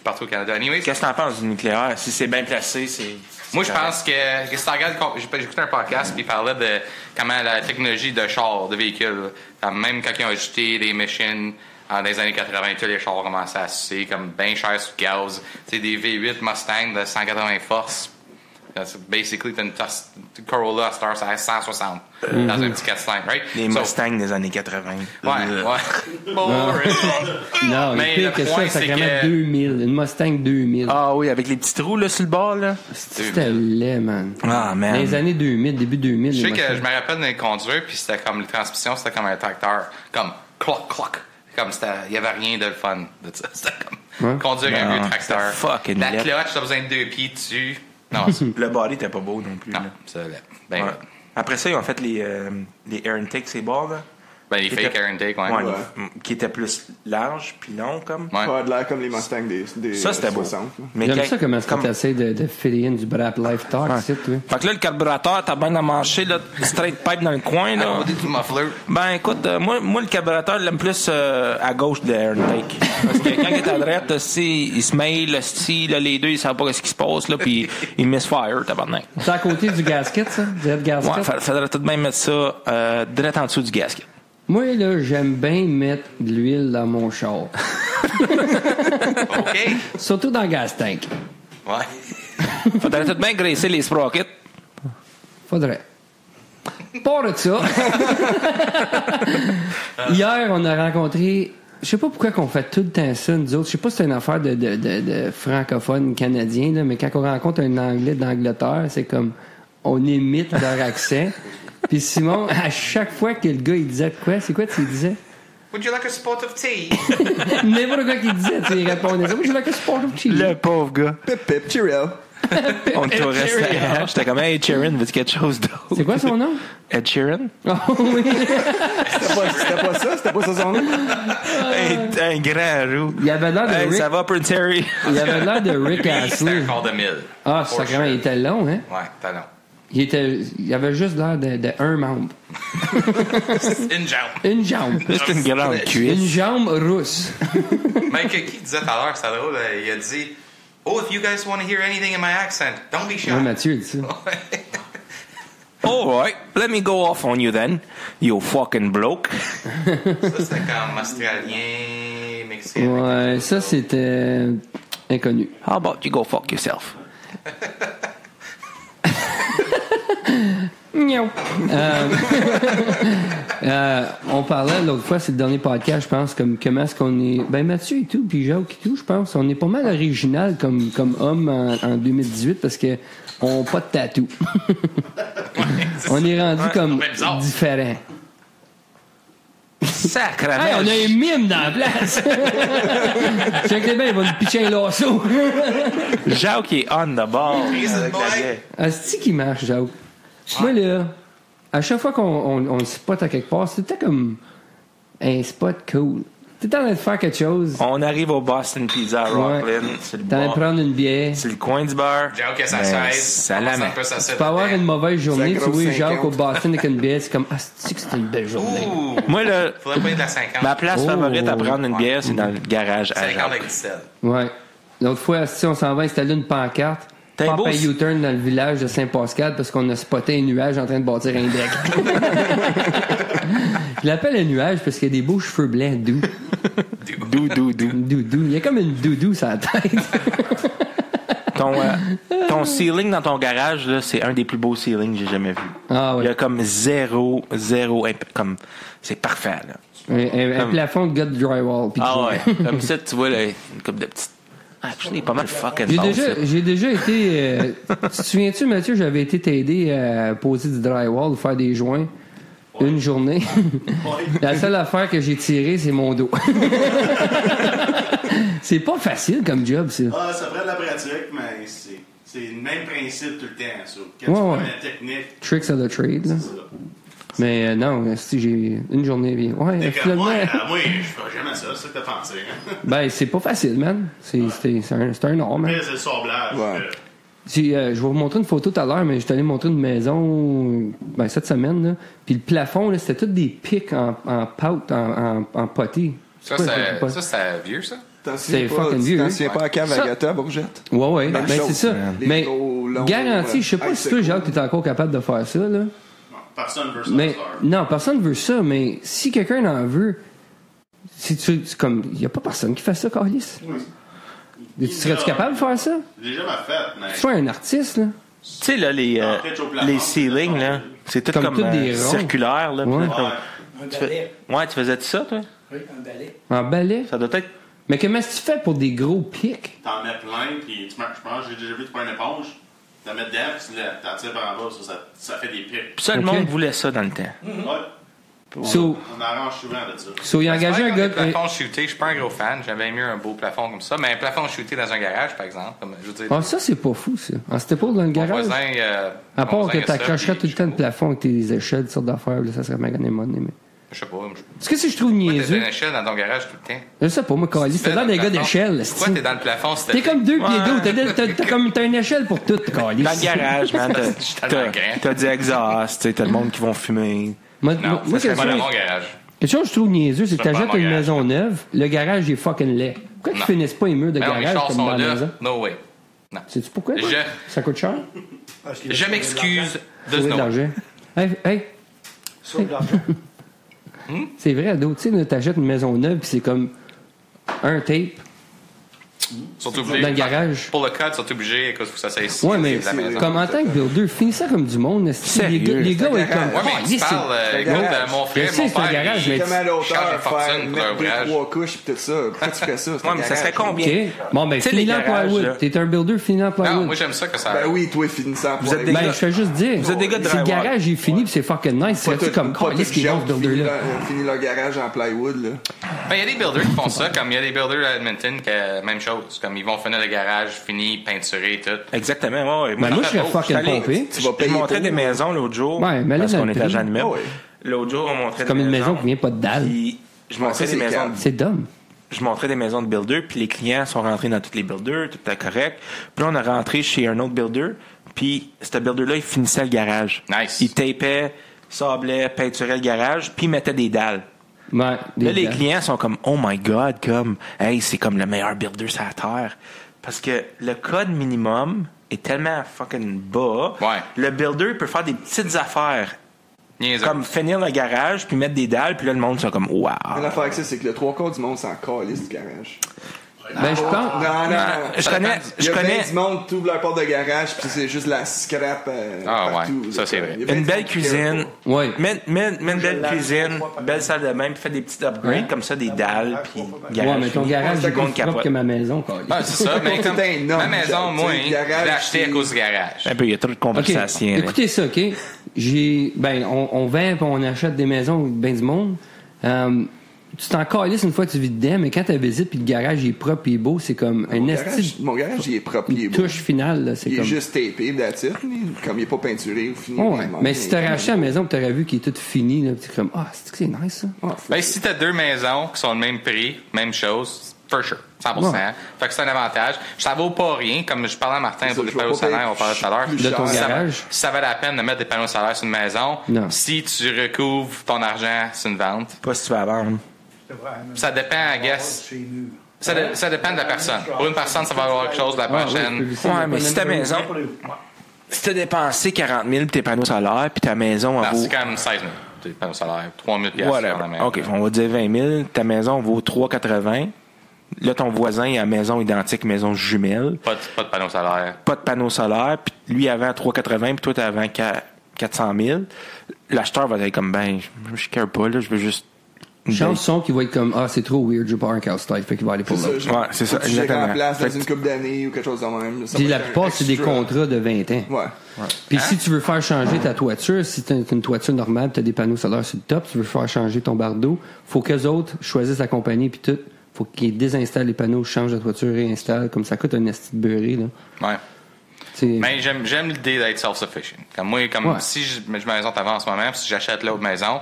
partout au Canada. Anyways, Qu'est-ce que t'en penses du nucléaire? Si c'est bien placé, c'est. moi, je pense que si tu regardes, j'ai écouté un podcast qui parlait de comment la technologie de chars, de véhicules, même quand ils ont ajouté des machines dans les années 80, tous les chars ont commencé à sucer comme bien cher sur le gaz. Tu sais, des V8 Mustang de 180 forces. C'est basically, t'as une Corolla à Star, ça a 160 dans un petit 4 cylindres, right? Les So, Mustangs des années 80. Ouais, ouais. Boring. Non, Mais pire le que point, ça, c'est quand même que- 2000. Une Mustang 2000. Ah oui, avec les petits trous là, sur le bord, là. C'était laid, man. Ah, man. Dans les années 2000, début 2000. Je les sais que Mustangs. je me rappelle de les conduire, puis c'était comme, les transmissions, c'était comme un tracteur. Comme, cloc, cloc. Comme, il y avait rien de le fun de ça. C'était comme, Ouais. conduire un Non, vieux tracteur. c'était fucking La laid. clutch, t'as besoin de 2 pieds dessus. Non, Le body était pas beau non plus. non, là. c'est laid. Ben, Ouais. Après ça, ils ont fait les air intake, ces bords, là. ben, les Qui fake était- air intake, ouais. Ouais, Ouais. qui étaient plus larges puis longs, comme. Ouais. Ça a de l'air comme les Mustangs des Ça, c'était beau. 60. là. Mais J'aime quand- ça comment est-ce que comme- t'essayes de filer in du Brap Life Talk, ici, toi. Fait que là, le carburateur, t'as bien à manger, là, straight pipe dans le coin, À là. côté du muffler. Ben, écoute, moi, le carburateur, je l'aime plus à gauche de l'air intake. Parce que quand il est à droite, il se mêle, là, les deux, ils savent pas ce qui se passe, là, puis ils misfire, tabarnak. C'est à côté du gasket, ça? Du head gasket? Ouais, faudrait tout de même mettre ça direct en dessous du gasket. Moi, là, j'aime bien mettre de l'huile dans mon char. OK. Surtout dans le gas tank. Ouais. Faudrait tout de même graisser les sprockets. Faudrait. Pas de ça. Hier, on a rencontré... Je sais pas pourquoi qu'on fait tout le temps ça, nous autres. Je sais pas si c'est une affaire de francophone canadien, là, mais quand on rencontre un Anglais d'Angleterre, c'est comme... On imite leur accent. Puis Simon, à chaque fois que le gars, il disait quoi? C'est quoi tu disais? Would you like a spot of tea? N'importe quoi qu'il disait, tu lui répondais ça. Moi, je veux que sport of cheese. Le pauvre gars. Pip pip, cheerio. On était au restaurant. J'étais comme, hey, Ed Sheeran, veux-tu quelque chose d'autre? C'est quoi son nom? Ed Sheeran? Oh oui. C'était pas ça son nom? Un grand roux. Il avait l'air de Hey, Rick. ça va, Prince Harry? Il avait l'air de Rick C'était Astley. un quart de mille. Ah, For sacrément, sure. il était long, hein? Ouais, t'as non. Il avait juste l'air de un membre. Une jambe. Une jambe. Juste une grande Une cuisse. jambe rousse. Mike qui disait tout à l'heure, c'était drôle, il a dit Oh, if you guys want to hear anything in my accent, don't be shy. Ouais, Mathieu dit ça. Alright, let me go off on you then, you fucking bloke. Ça, c'était comme australien, mexicain. Ouais, ça c'était inconnu. How about you go fuck yourself? Miaou. On parlait l'autre fois, c'est le dernier podcast, je pense, comme comment est-ce qu'on est. Ben Mathieu et tout, puis Jacques et tout, je pense. On est pas mal original comme homme en 2018 parce que on n'a pas de tatou. On est rendu comme c'est bizarre. différent. Sacrement. Hey, on a un mime dans la place! Check les bains, il va nous pitcher un lasso. Jacques est on the ball. Reason boy. Asti qui marche, Jacques. Moi, là, à chaque fois qu'on se spot à quelque part, c'était comme un spot cool. T'es en train de faire quelque chose. On arrive au Boston Pizza à Ouais. Rockland. C'est le T'es en train de bar. prendre une bière. C'est le coin du bar. Jacques a sa Ben, chaise. ça la on met. un peu sa Tu peux avoir une mauvaise journée, Ça tu vois grosse Jacques 50. au Boston avec une bière, c'est comme asti que c'était une belle journée. Ouh. Moi, là, Faudrait pas être de la 50. ma place Oh. favorite à prendre une Ouais. bière, c'est dans le garage à 50 Jacques. avec 17. Ouais. L'autre fois, asti, on s'en va installer une pancarte. T'as Pas beau, un c'est- U-turn dans le village de Saint-Pascal parce qu'on a spoté un nuage en train de bâtir un deck. Je l'appelle un nuage parce qu'il y a des beaux cheveux blancs doux. Doudou. Doudou. Il y a comme une doudou sur la tête. Ton ceiling dans ton garage, là, c'est un des plus beaux ceilings que j'ai jamais vu. Ah Il y a ouais. comme zéro, comme, c'est parfait, là. Un plafond de gars de drywall. puis Ah tout. ouais. Comme ça, tu vois, là, une couple de petites. Ah, je l'ai pas mal fucking J'ai basse, déjà, là. j'ai déjà été. Tu te souviens-tu, Mathieu, j'avais été t'aider à poser du drywall, faire des joints une journée. La seule affaire que j'ai tirée, c'est mon dos. C'est pas facile comme job, ça. Ah, ça prend de la pratique, mais c'est le même principe tout le temps, ça. Quand Ouais, tu ouais. prends la technique, Tricks of the trade, là. c'est ça. Mais non, si j'ai une journée bien. Ouais, Fait que finalement. moi, je ferais jamais ça, c'est ça que t'as pensé. Hein? Ben, c'est pas facile, man. C'est un art, man. Mais c'est le sablage. Ouais. Je vais vous montrer une photo tout à l'heure, mais je suis allé montrer une maison cette semaine. Là. Puis le plafond, là, c'était tous des pics en pâte, en potty. Ça, C'est quoi, c'est vieux, ça? C'est fucking vieux, T'en hein? souviens pas à Cave Ça- Agatha, Bourgette? Ouais. Même Ben, chose, c'est ça. man. Les Mais gros, longs, garanti, je sais pas si toi, icicles. Jacques, t'es encore capable de faire ça, là. Non, personne veut ça. Mais ça. non, personne veut ça, mais si quelqu'un en veut, si tu comme il y a pas personne qui fait ça, Carlis. Tu serais-tu capable de faire ça? J'ai jamais fait, mais. Tu sois un artiste, là. Tu sais, là, les ceilings, là, c'est tout Comme comme, toutes des ronds. circulaire, là. puis Ouais. là, comme- Un tu fais- balai. Ouais, tu faisais ça, toi? Oui, un balai. En balai. Ça doit être. Mais comment est-ce que tu fais pour des gros pics? T'en mets plein, puis je pense, j'ai déjà vu, tu prends une éponge, t'en mets dedans, puis tu t'en tires par en bas, ça fait des pics. Puis ça, le Ok. monde voulait ça dans le temps. Ouais. So, On arrange souvent de ça. il a engagé un gars. Un plafond shooté, je suis pas un gros fan. J'avais mieux un beau plafond comme ça. Mais un plafond shooté dans un garage, par exemple. Comme, je veux dire, Ah, ça, c'est pas fou, ça. Ah, c'était pas dans le mon garage. voisin. À mon part voisin que a ça, t'accrocherais puis tout le temps le plafond avec tes échelles, toutes sortes d'affaires, là, ça serait magané monnaie. Mais... Je sais pas. Est-ce que si je trouve Pourquoi t'as niaiseux? une échelle dans ton garage tout le temps? Je sais pas, moi, Carlis, t'es dans des gars d'échelle, Pourquoi t'es dans le plafond si T'es comme 2 pieds d'eau, t'as une échelle pour tout, Carlis. Dans le garage, man, tellement grand. t'as du exhaust, t'as le monde qui vont fumer. Moi, Non, moi, ça serait quelque pas dans chose- mon garage. quelque chose que je trouve niaiseux, c'est que Ça, pas t'achètes mon une garage. maison neuve, le garage est fucking laid. Pourquoi qu'ils Non. finissent pas les murs de Mais non, mes garage chars comme sont dans la là. maison? No way. Sais-tu pourquoi? toi? Je- Ça coûte cher? Parce qu'il y a Je m'excuse de Sauver ce de nom. l'argent. Hey, Sauve de l'argent. c'est vrai, Ado, tu sais, là, t'achètes une maison neuve pis c'est comme un tape Surtout obligés. dans le garage. Pour le code, ils sont obligés, écoute, faut que ça s'aille ici. Ouais, mais de la maison. comme en tant que builder, finis ça comme du monde. esti. Les Sérieux? gars est comme. Ouais, mais Ah, tu yes, parles, c'est- écoute, garage. mon frère, Je sais, mon c'est un père, garage, mais- Comment à charge une l'auteur fortune faire pour mettre leur ouvrage. 2-3 couches pis tout ça? Pourquoi tu ferais ça? C'est Ouais, un mais ça garage. serait combien? OK. Bon, ben, Tu sais, finis les en garages, plywood. là. T'es un builder, finis en Non, plywood. moi, j'aime ça que ça. Ben oui, toi, finissant pour Vous êtes les des Ben, gars- je fais juste dire. Vous êtes des gars de Si le drywall. garage est fini pis c'est fucking nice, Pas serais-tu tout- comme pas quoi? tout Qu'est-ce qu'ils ont ce fini builder-là? fini leur garage en plywood, là. Ben, il y a des builders qui font ça, comme il y a des builders à Edmonton qui, même chose. chose. Comme ils vont finir le garage fini, peinturé, tout. Exactement, ouais. Ben, moi, je serais fucking pompé. Tu vas Je payer montrais pour, des maisons l'autre jour. Ouais, mais là, parce dans qu'on le était prix. agent d'immeuble. Ouais. L'autre jour, on montrait C'est comme une maison qui vient pas de dalle. Puis je montrais ça, des c'est maisons. calme. C'est dumb. Je montrais des maisons de builders, puis les clients sont rentrés dans toutes les builders, tout était correct. Puis là, on a rentré chez un autre builder, puis ce builder-là, il finissait le garage. Nice. Il tapait, sablait, peinturait le garage, puis il mettait des dalles. Ouais, Là, les clients sont comme, oh my God, comme, hey, c'est comme le meilleur builder sur la terre. Parce que le code minimum est tellement fucking bas. Ouais. Le builder peut faire des petites affaires, Niaiseux. comme finir le garage, puis mettre des dalles, puis là, le monde sont comme, wow. Mais l'affaire avec ça, c'est que le 3/4 du monde s'en calisse du garage. Ben, je pense. Non. Je connais, Il y je a plein connais du monde qui ouvre leur porte de garage, puis c'est juste la scrap partout. ouais, ça, c'est vrai. Il y a plein une de belle monde qui cuisine. Ouais. Mets une belle cuisine, belle salle de bain, puis fais des petits upgrades comme ça, des dalles, puis garage. Ouais, mais ton fini. garage Tout est le monde plus propre capote. que ma maison, quoi. Ah, c'est ça. Mais comme, C'était énorme, ma maison, genre, moi, tu sais, je le garage, l'ai acheté à c'est- cause du garage. Un peu, il y a trop de OK. conversation. là. Écoutez ça, OK? On vend et on achète des maisons avec ben du monde. Tu t'en calisses une fois que tu vis dedans, mais quand tu visites puis le garage il est propre et beau, c'est comme un esti Mon garage, il est propre, il est une beau. touche finale. Là, c'est Il est comme... juste tapé, that's it. Comme il est pas peinturé ou fini. Ouais. Mais si t'aurais acheté la maison et t'aurais vu qu'il est tout fini, là, t'es comme, c'est que c'est nice, ça. Ben, si t'as deux maisons qui sont le même prix, même chose, for sure. 100%. Ouais. Fait que c'est un avantage. Ça vaut pas rien. Comme je parlais à Martin C'est pour ça, les je panneaux vais pas solaires, payer on parlait tout à l'heure. plus De ton cher. garage. Si ça valait la peine de mettre des panneaux solaires sur une maison, Non. si tu recouvres ton argent sur une vente, Pas si tu vas vendre. ça dépend, I guess. Ça dépend de la personne. Pour une personne, ça va avoir quelque chose la Ah, prochaine. Ouais, mais si ta maison, si t'as dépensé 40 000 pour tes panneaux solaires, puis ta maison en Non, vaut. c'est quand même 16 000. Des panneaux solaires. 3 000 piastres Voilà. sur la maison. OK, on va dire 20 000. Ta maison vaut 3,80. Là, ton voisin, il a une maison identique, maison jumelle. Pas de panneaux solaires. Pas de panneaux solaires. Puis lui, il avait à 3,80, puis toi, tu avais 400 000. L'acheteur va être comme, ben, je care pas, là, je veux juste. une belle- Chanson qui va être comme, c'est trop weird, je veux pas un house type, fait qu'il va aller pour C'est l'autre. ça, Ouais, c'est ça, Faut que tu exactement. remplaces dans Fait que- une couple d'années ou quelque chose de même. Ça Puis va la être un plupart, c'est des extra. contrats de 20 ans. Ouais. Puis si tu veux faire changer ta toiture, si t'as une toiture normale, t'as des panneaux solaires sur le top, tu veux faire changer ton bardeau, faut qu'eux autres choisissent la compagnie puis tout. Faut qu'ils désinstallent les panneaux, changent la toiture, réinstallent. Comme ça coûte un esti de beurré, là. Ouais. C'est- Mais j'aime l'idée d'être self-sufficient. Comme moi, Ouais. si je mets ma maison avant en ce moment, puis si j'achète l'autre maison,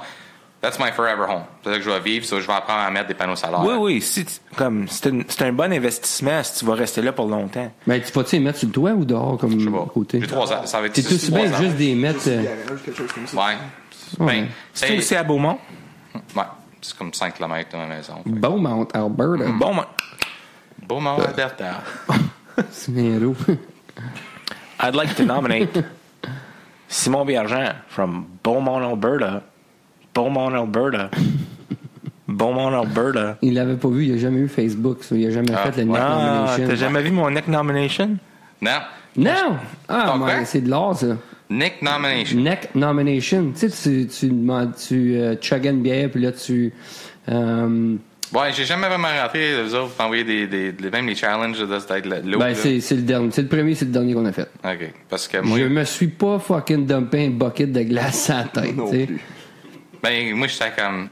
that's my forever home. C'est là que je vais vivre, so je vais apprendre à mettre des panneaux solaires. Oui, si c'est un bon investissement si tu vas rester là pour longtemps. Ben, tu vas-tu les mettre sur le toit ou dehors comme Je sais pas. côté? J'ai 3 ans. Ça va être T'es aussi bien 3 ans. juste des mettre. Garage, quelque chose comme ça. Ouais. Ouais. Ben, C'est aussi à Beaumont. Ouais. C'est comme 5 km de ma maison. Beaumont, Alberta. Bon, Beaumont, Alberta. C'est un héros. I'd like to nominate Simon Biargent from Beaumont, Alberta. Beaumont, Alberta. Beaumont, Alberta. Il l'avait pas vu, il a jamais eu Facebook, ça. Il a jamais fait le neck Ah, nomination. t'as jamais vu mon neck nomination? Non. Non! Ah, Ton mais quoi? c'est de l'art, ça. Nick Nomination. Neck nomination. Tu sais, tu demandes, tu chuggais une bière, puis là, tu. Ouais, j'ai jamais vraiment rentré, vous autres, envoyer même les challenges de l'eau. Ben, là. c'est le dernier. C'est le premier, c'est le dernier qu'on a fait. OK. Parce que moi, Je me suis pas fucking dumpé un bucket de glace à la tête, Non tu sais. plus. ben, moi, j'étais comme,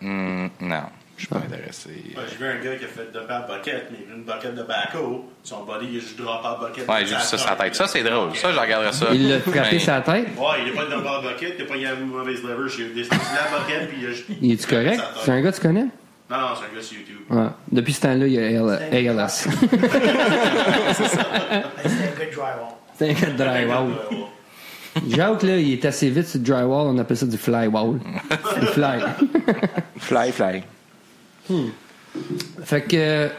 non, je suis pas intéressé. Ouais, j'ai vu un gars qui a fait dumper à bucket, mais une bucket de baco, son body, il a juste drop à bucket. Ouais, j'ai vu ça sur la tête. Ça, c'est drôle. Ça, je regarderais ça. Il l'a frappé Mais- sur la tête. Ouais, il est pas dumpé à bucket, il a pas eu une mauvaise lever, j'ai décidé la bucket, puis il a juste. Il est-tu correct? C'est un gars que tu connais? Non, non, c'est un gars sur YouTube. Ouais. Depuis ce temps-là, il y a ALS. C'est un good drywall. C'est un gars de drywall. Jacques, là, il est assez vite sur le drywall, on appelle ça du flywall. Du fly. Fly. Fait que.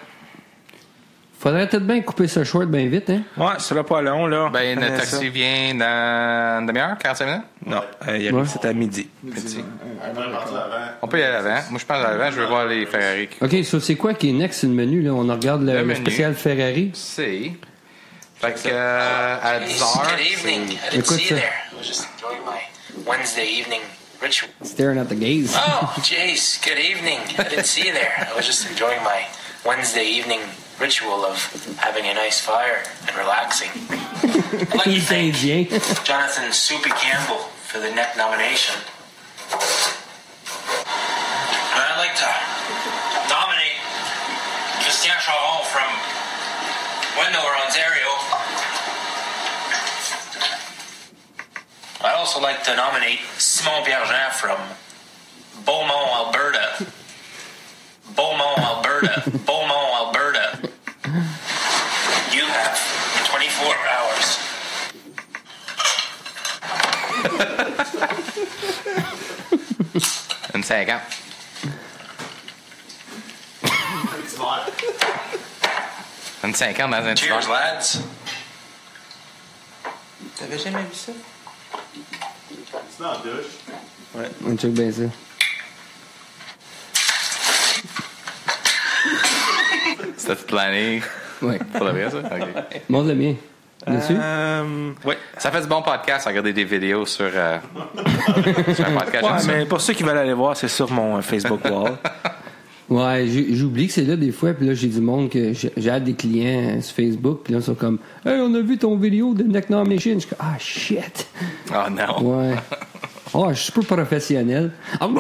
Faudrait peut-être bien couper ce short bien vite, hein? Ouais, ça sera pas long, là. Ben, le taxi vient dans une demi-heure, 45 minutes? Non, il arrive, Ouais. c'est à midi. On peut partir avant. On peut y aller avant. Moi, je pense à l'avant, je veux voir les Ferrari. OK, so c'est quoi qui est next sur le menu, là? On regarde le menu. spécial Ferrari. C'est. Fait que, à 10 heures. Good evening. I didn't Écoute see ça. you there. I was just enjoying my Wednesday evening ritual. Staring at the gaze. Oh, Jace, good evening. I didn't see you there. I was just enjoying my Wednesday evening ritual of having a nice fire and relaxing. I'd like Il to est thank indien. Jonathan Soupy Campbell for the neck nomination. And I'd like to nominate Christian Charon from Wendover, Ontario. I'd also like to nominate Simon Pierre-Jean from Beaumont, Alberta. Beaumont, Alberta. Beaumont, Alberta. You have 24 hours. 50. Une 50 dans un Cheers, tueur. lads. T'avais jamais vu ça? C'est dans la douche. On check bien ça. C'était plané. Ouais. Pour le vrai, ça? OK. Montre le mien. Dessus? Oui. Ça fait du bon podcast à regarder des vidéos sur, sur un podcast. Ouais, j'aime ça. mais pour ceux qui veulent aller voir, c'est sur mon Facebook wall. Ouais, j'oublie que c'est là des fois, puis là j'ai du monde que j'ai hâte des clients sur Facebook, puis là ils sont comme hey, on a vu ton vidéo de Neck Nomination. Je suis comme ah shit. Oh non. Ouais. Oh, je suis super professionnel. Je me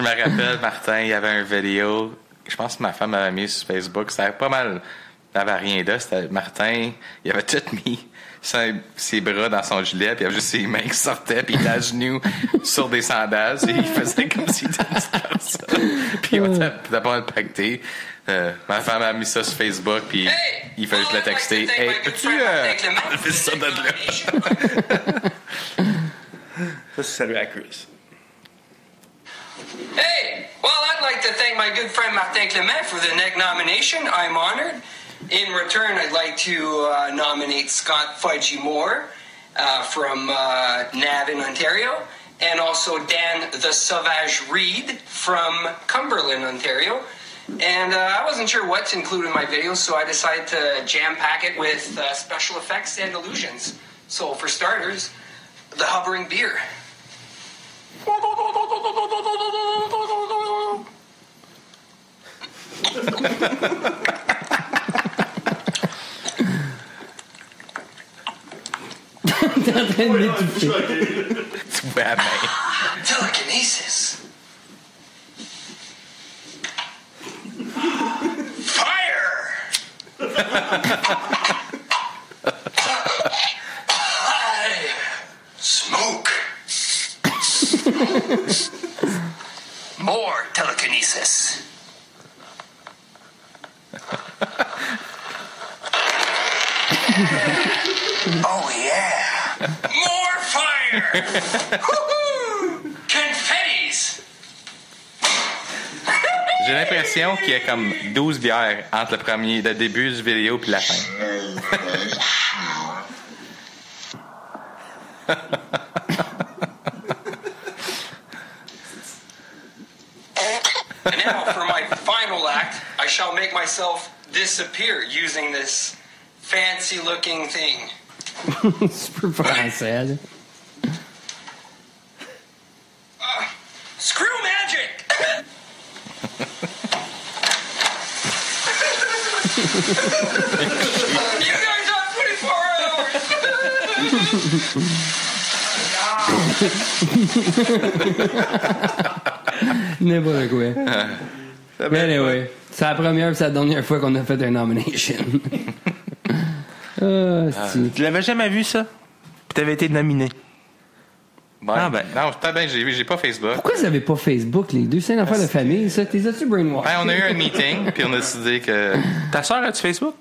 rappelle, Martin, il y avait une vidéo, je pense que ma femme m'avait mis sur Facebook, c'était pas mal, il n'y avait rien là, c'était Martin, il avait tout mis ses bras dans son gilet, puis il y avait juste ses mains qui sortaient, puis il était à genoux sur des sandales, et il faisait comme s'il était une petite personne. Puis on était pas mal pacté. Ma femme a mis ça sur Facebook, puis il fait juste le texter. Hey, peux-tu enlever ça de là? Ça, c'est salut à Chris. Hey, well, I'd like to thank my good friend Martin Clement for the neck nomination. I'm honored. In return, I'd like to nominate Scott Fudgy Moore from Navan, Ontario, and also Dan the Sauvage Reed from Cumberland, Ontario. And I wasn't sure what to include in my video, so I decided to jam-pack it with special effects and illusions. So, for starters, the hovering beer. T'es en train de l'étouffer. Tu pouvais à main. Telekinesis. Fire! Smoke. More telekinesis. Oh yeah! More fire! Woohoo! Confettis! J'ai l'impression qu'il y a comme 12 bières entre le début du vidéo puis la fin. And now for my final act, I shall make myself disappear using this fancy-looking thing. Super français, là. Screw magic! You guys have 24 hours! N'importe quoi. Mais anyway, c'est la première et c'est la dernière fois qu'on a fait un nomination. Tu l'avais jamais vu, ça? Puis t'avais été nominé. Ouais. Ah ben. Non, peut-être bien que j'ai pas Facebook. Pourquoi vous avez pas Facebook, les deux? C'est une affaire de famille, ça. T'es as-tu brainwash? Ben, on a eu un meeting, puis on a décidé que... Ta soeur a-tu Facebook?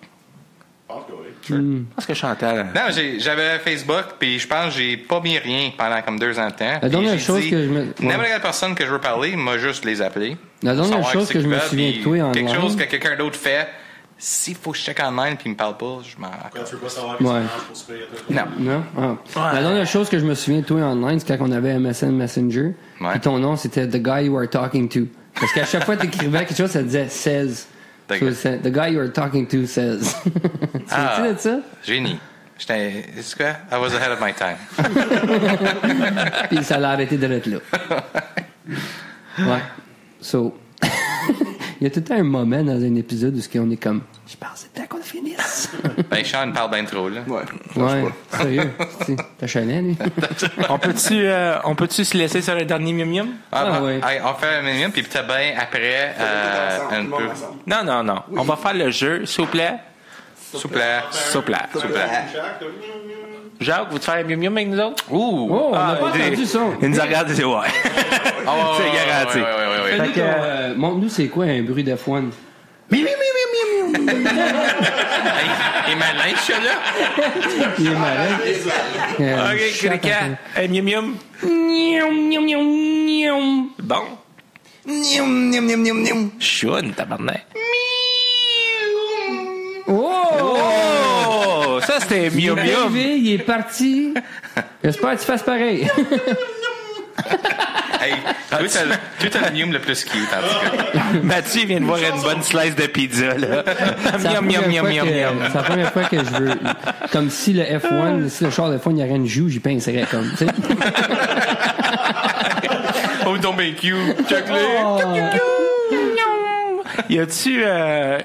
Je pense que oui. Je pense que Chantal. Non, j'avais Facebook, puis je pense que j'ai pas mis rien pendant comme 2 ans de temps. La dernière Puis j'ai chose dit, que je me... n'importe quelle personne que je veux parler, m'a juste les appeler. La dernière Savoir chose ce que je qu'ils me veulent, souviens de puis toi en quelque ligne. chose que quelqu'un d'autre fait, s'il faut que je check en ligne puis il me parle pas, je m'en... Quand tu veux pas savoir Ouais. que ça marche pour se payer à toi. Non. Non? Ah. La dernière chose que je me souviens de toi online, c'est quand on avait MSN Messenger. Ouais. Puis ton nom, c'était The Guy You Are Talking To. Parce qu'à chaque fois que t'écrivais quelque chose, ça disait says. The So, guy. c'est The Guy You Are Talking To says. Tu sais de ça? Génie. J'étais... Est-ce que I was ahead of my time? Puis ça l'a arrêté de l'être là. Ouais. So, Il y a tout le temps un moment dans un épisode où on est comme, je pense c'est temps qu'on finisse. Ben, Sean parle bien trop, là. Ouais. Ouais, sérieux. T'as chalet, lui. On peut-tu se laisser sur le dernier mium mium? Ouais. Hey, on fait un minimum, puis peut-être bien après, un peu. Non. Oui. On va faire le jeu, s'il vous plaît. S'il vous plaît. S'il vous plaît. S'il vous plaît. Jacques, vous te faire un mium mium avec nous autres? Ouh! Oh, on n'a pas il- entendu ça. Il nous regarde et dit ouais. Ah, ouais, C'est ouais, garanti. ouais. Fais-nous Fait que, ton, montre-nous c'est quoi un bruit de F1. Hey, il est malin, ce là. Il est malade. Ok, cricket. Hey, mium mium. Mium, mium, mium, mium. Bon. Choune, tabarnak. Oh! Ça, c'était Il est mium mium. arrivé, il est parti. J'espère que tu fasses pareil. Hey, toi, t'as le mium le plus cute, en tout cas. Mathieu vient de voir une bonne slice de pizza, là. C'est la Miam, miam, première miam, fois miam, que- miam. c'est la première fois que je veux. Comme si le F1, si le char de F1, il y aurait une joue, j'y pincerais comme. Tu sais. Oh, donc ben cute. Check-le. Y a-tu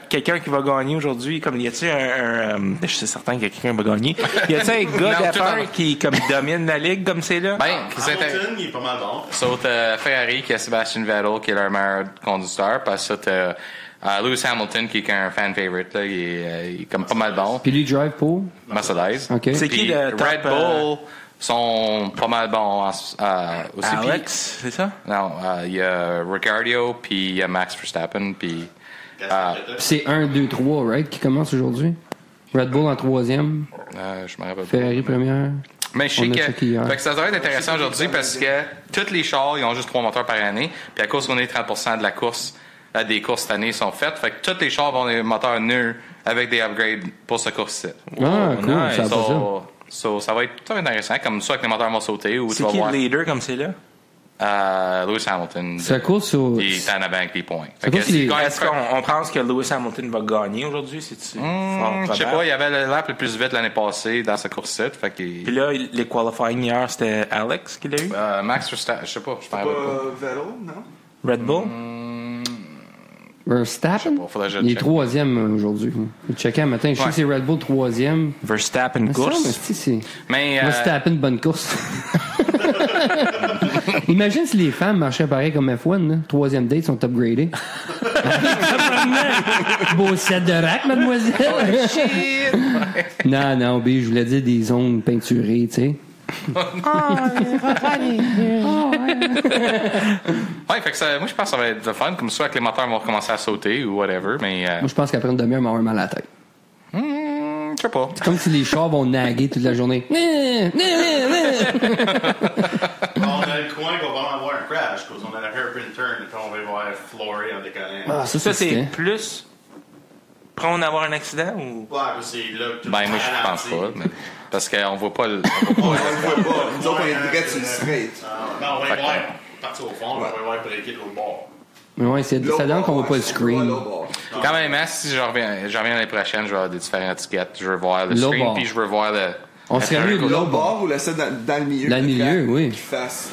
quelqu'un qui va gagner aujourd'hui? Comme y a-tu je suis certain que quelqu'un va gagner. Y a-tu un gars Non, d'affaires qui comme domine la ligue comme c'est là? Ben, c'est Hamilton, il est pas mal bon. Sauf Ferrari qui a Sebastian Vettel qui est leur meilleur conducteur. Parce que t'as Lewis Hamilton qui est un fan favorite. Là, il est comme pas mal bon. Puis lui drive pour. Mercedes. OK. C'est qui Puis le top, Red Bull sont pas mal bons aussi. Alex, c'est ça? Non, il y a Ricciardo puis il y a Max Verstappen puis C'est 1, 2, 3, right, qui commence aujourd'hui. Red Bull en troisième. je me rappelle pas. Ferrari première. Mais je sais On a que, checké hier. fait que ça devrait être intéressant aujourd'hui parce que tous les chars, ils ont juste 3 moteurs par année. Puis à cause qu'on est 30% de la course, des courses cette année sont faites. Fait que tous les chars vont des moteurs neufs avec des upgrades pour ce course-ci. Ah, cool, nice. ça va pas ça. Ça va être intéressant, comme soit que les moteurs vont sauter ou tu C'est vas qui voir le leader comme c'est là? Lewis Hamilton. Ça court sur. Il est en avant avec des points. Ça court sur les- Est-ce qu'on pense que Lewis Hamilton va gagner aujourd'hui? C'est-tu fort Je sais probable? pas, il y avait le lap le plus vite l'année passée dans ce course-ci. Fait que Puis là, les qualifying hier, c'était Alex qui l'a eu? Max Verstappen, je sais pas, je Pas m'en rappelle pas. Vettel, non? Red Bull? Verstappen. Je sais pas, faudrait que je Il est check. troisième aujourd'hui. Je checkais un matin. Je sais Ouais. que c'est Red Bull troisième. Verstappen Mais ça, mais course? c'est. Mais Verstappen, bonne course. Imagine si les femmes marchaient pareil comme F1, là. Troisième date, sont upgradées. Beau set de rack, mademoiselle. Non, B, je voulais dire des ongles peinturés, tu sais. ouais, fait que ça, moi je pense que ça va être le fun, comme soit que les moteurs vont commencer à sauter ou whatever, mais Moi, je pense qu'après une demi-heure, on va avoir mal à la tête. je sais pas. Comme si les chars vont naguer toute la journée. On a le coin qu'on va avoir un crash, parce qu'on a la hairpin turn, et puis on va voir Flory en décollant. Ah, Ça, c'est plus prendre à avoir un accident ou? Ouais, c'est là que tout Ben moi je pense pas, mais, parce qu'on voit pas le. on voit pas- On le voit pas. Nous autres, on est direct sur le straight. Non, on va Fait que- voir partir au fond, on va voir breaker de l'autre bord. Mais ouais, ça donne qu'on voit pas le screen. Quand même, hein, si je reviens l'année prochaine, je vais avoir des différentes étiquettes. Je veux voir le Low screen, bar. puis je veux voir le. On serait mieux de L'autre l'autre bord. bord ou laisser dans le milieu? Dans le milieu, oui. Qui fasse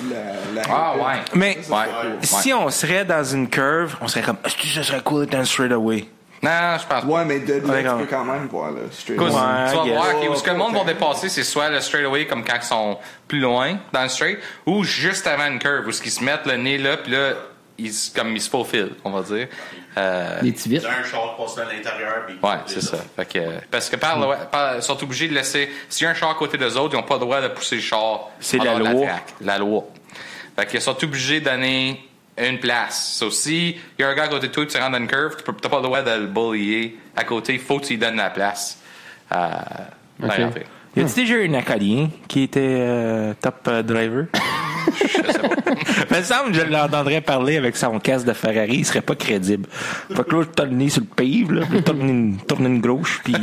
la Ah ouais. Mais Ouais. si on serait dans une curve, on serait comme, est-ce que ça serait cool d'être dans le straightaway? Non, je pense pas. Ouais, mais de là, Ouais, tu quand peux quand même voir le straight. Cause, Ouais, tu vas I guess. voir où ce que le monde va dépasser, c'est soit le straightaway comme quand ils sont plus loin dans le straight, ou juste avant une curve où ils se mettent le nez là, puis là ils se faufilent, on va dire. Les petits vitres. Il y a un char qui passe à l'intérieur. Puis Ouais, c'est ça. Fait que, parce que ils sont obligés de laisser. S'il y a un char à côté d'eux autres, ils n'ont pas le droit de pousser le char. C'est en la dehors de loi. track. La loi. Fait qu'ils sont obligés de donner une place. Sauf si il y a un gars à côté de toi, tu rentres dans une curve, tu n'as pas le droit de le bullier à côté. Il faut que tu lui donnes la place. Ok. en fait. Y a-tu déjà un Acadien qui était top driver? Je sais pas. Il me semble que je l'entendrais parler avec son casque de Ferrari, il serait pas crédible. Fait que là, je tourne le nez sur le pave, là, puis je tourne une gauche, puis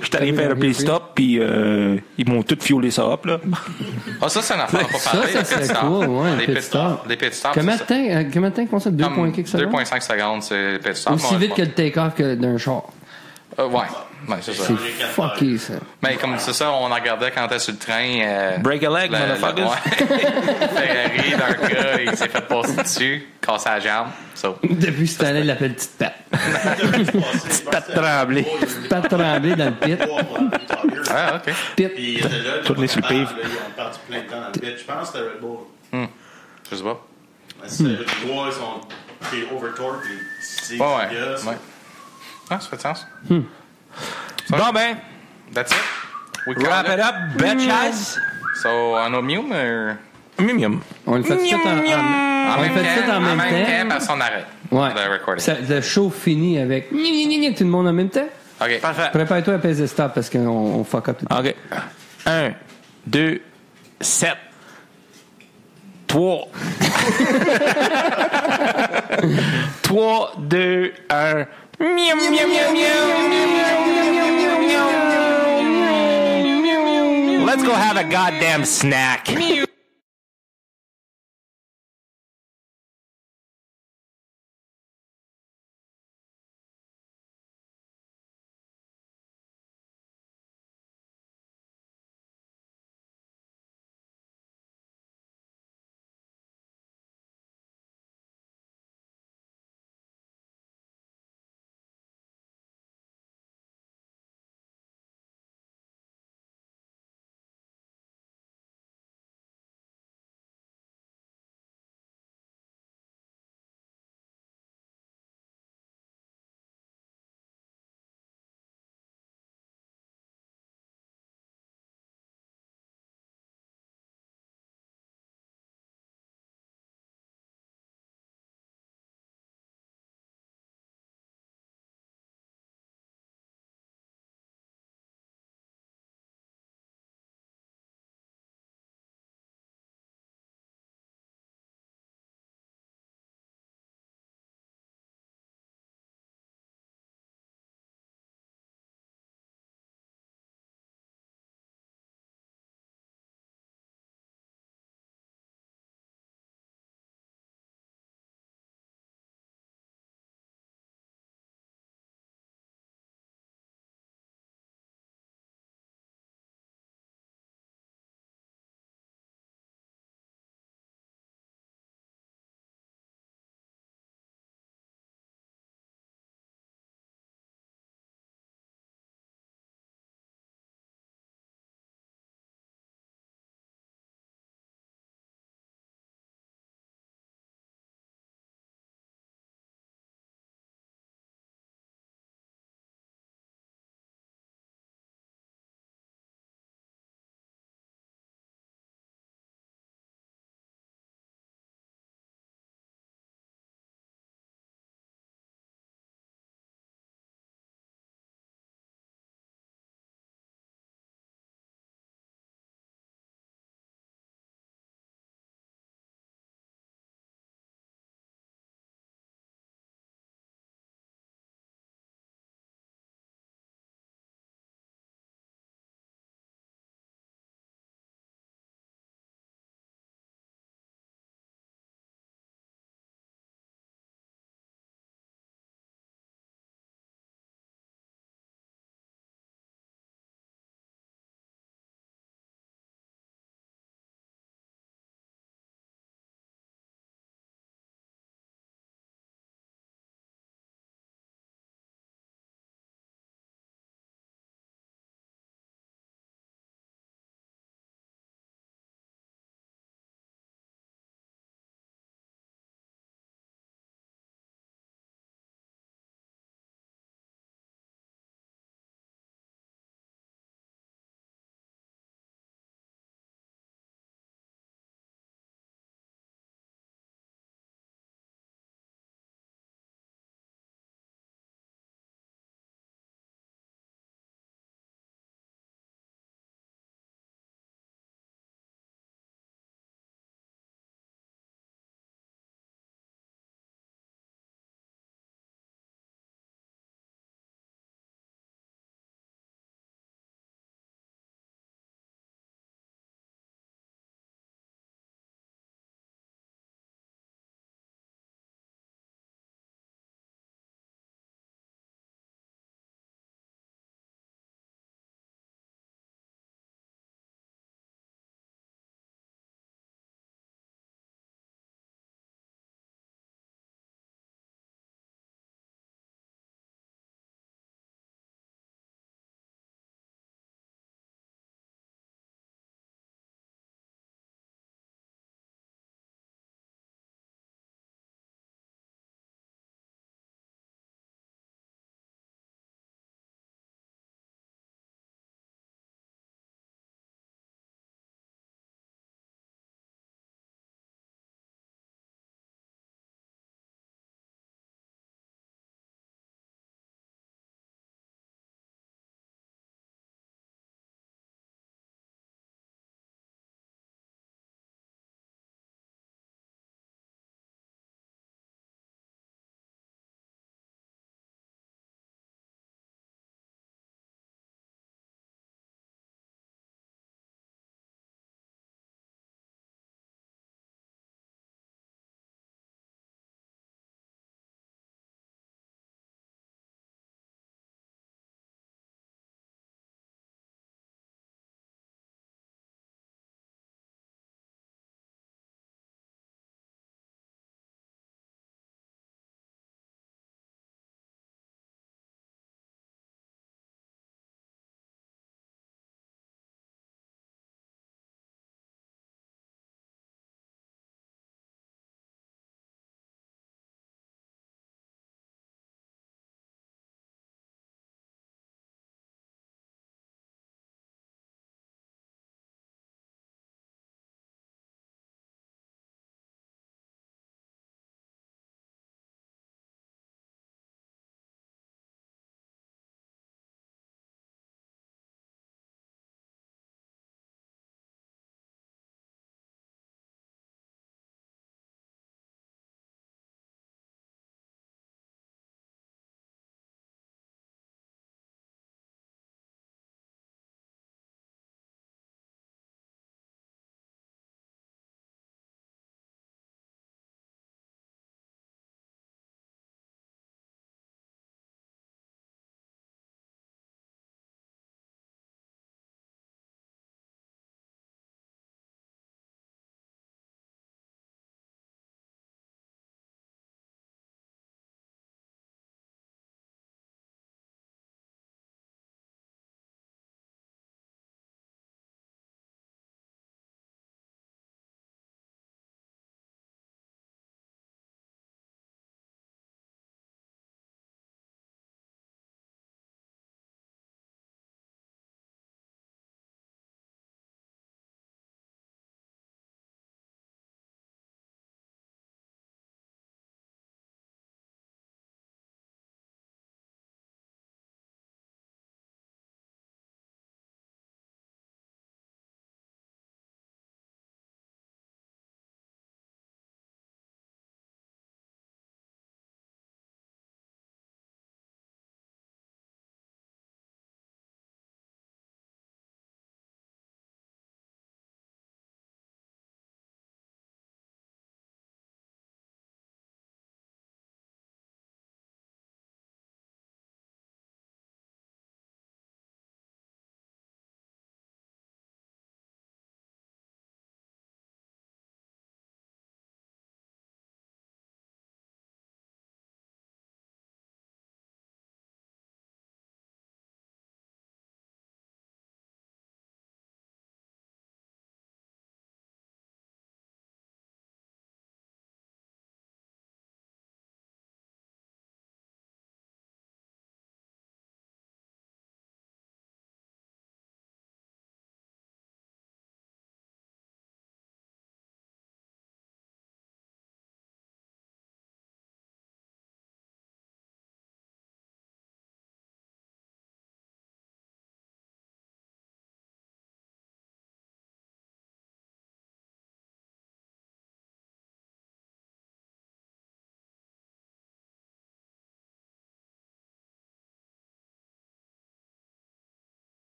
je suis allé faire un play stop, puis ils m'ont tout fiolé ça up, là. Ah, ça, c'est un affaire pas Ça, parler. ça serait cool, ouais, Les pit pit stop. stops. Les pit stops. Combien de c'est temps qu'on ça? 2 comme points quelque chose? 2,5 secondes, c'est les pit stops. Aussi vite que le take-off que d'un char. Ouais, c'est ça. C'est fucké, ça. Mais comme c'est ça, on en regardait quand t'es sur le train. Break a leg, motherfuckers. Ferrari, d'un gars, il s'est fait passer dessus, cassé la jambe. So. Depuis cette année, il l'appelle Petite Pat. Petite patte tremblée. Petite Pat tremblée dans le pit. Ah, OK. Pit. Puis il était là, Tourné sur le pave. Ils ont perdu plein de temps dans le pit. Je pense que c'était Red Bull. Je sais pas. Mais c'est les gars, ils sont pris overtorque. C'est Ouais. dégueulasse. Ouais. Ah, ça fait de sens. Bon, ben, That's it. We wrap call it up, bitches. So, on Omium, or... Mium. On le fait tout de suite en même temps. Parce qu'on arrête Ouais. le recording. Le show finit avec tout le monde en même temps. OK. Parfait. Prépare-toi à peser stop parce qu'on fuck up. OK. 1, 2, 7, 3. 3, 2, 1. Miam, miam, miam, miam. Let's go have a goddamn snack.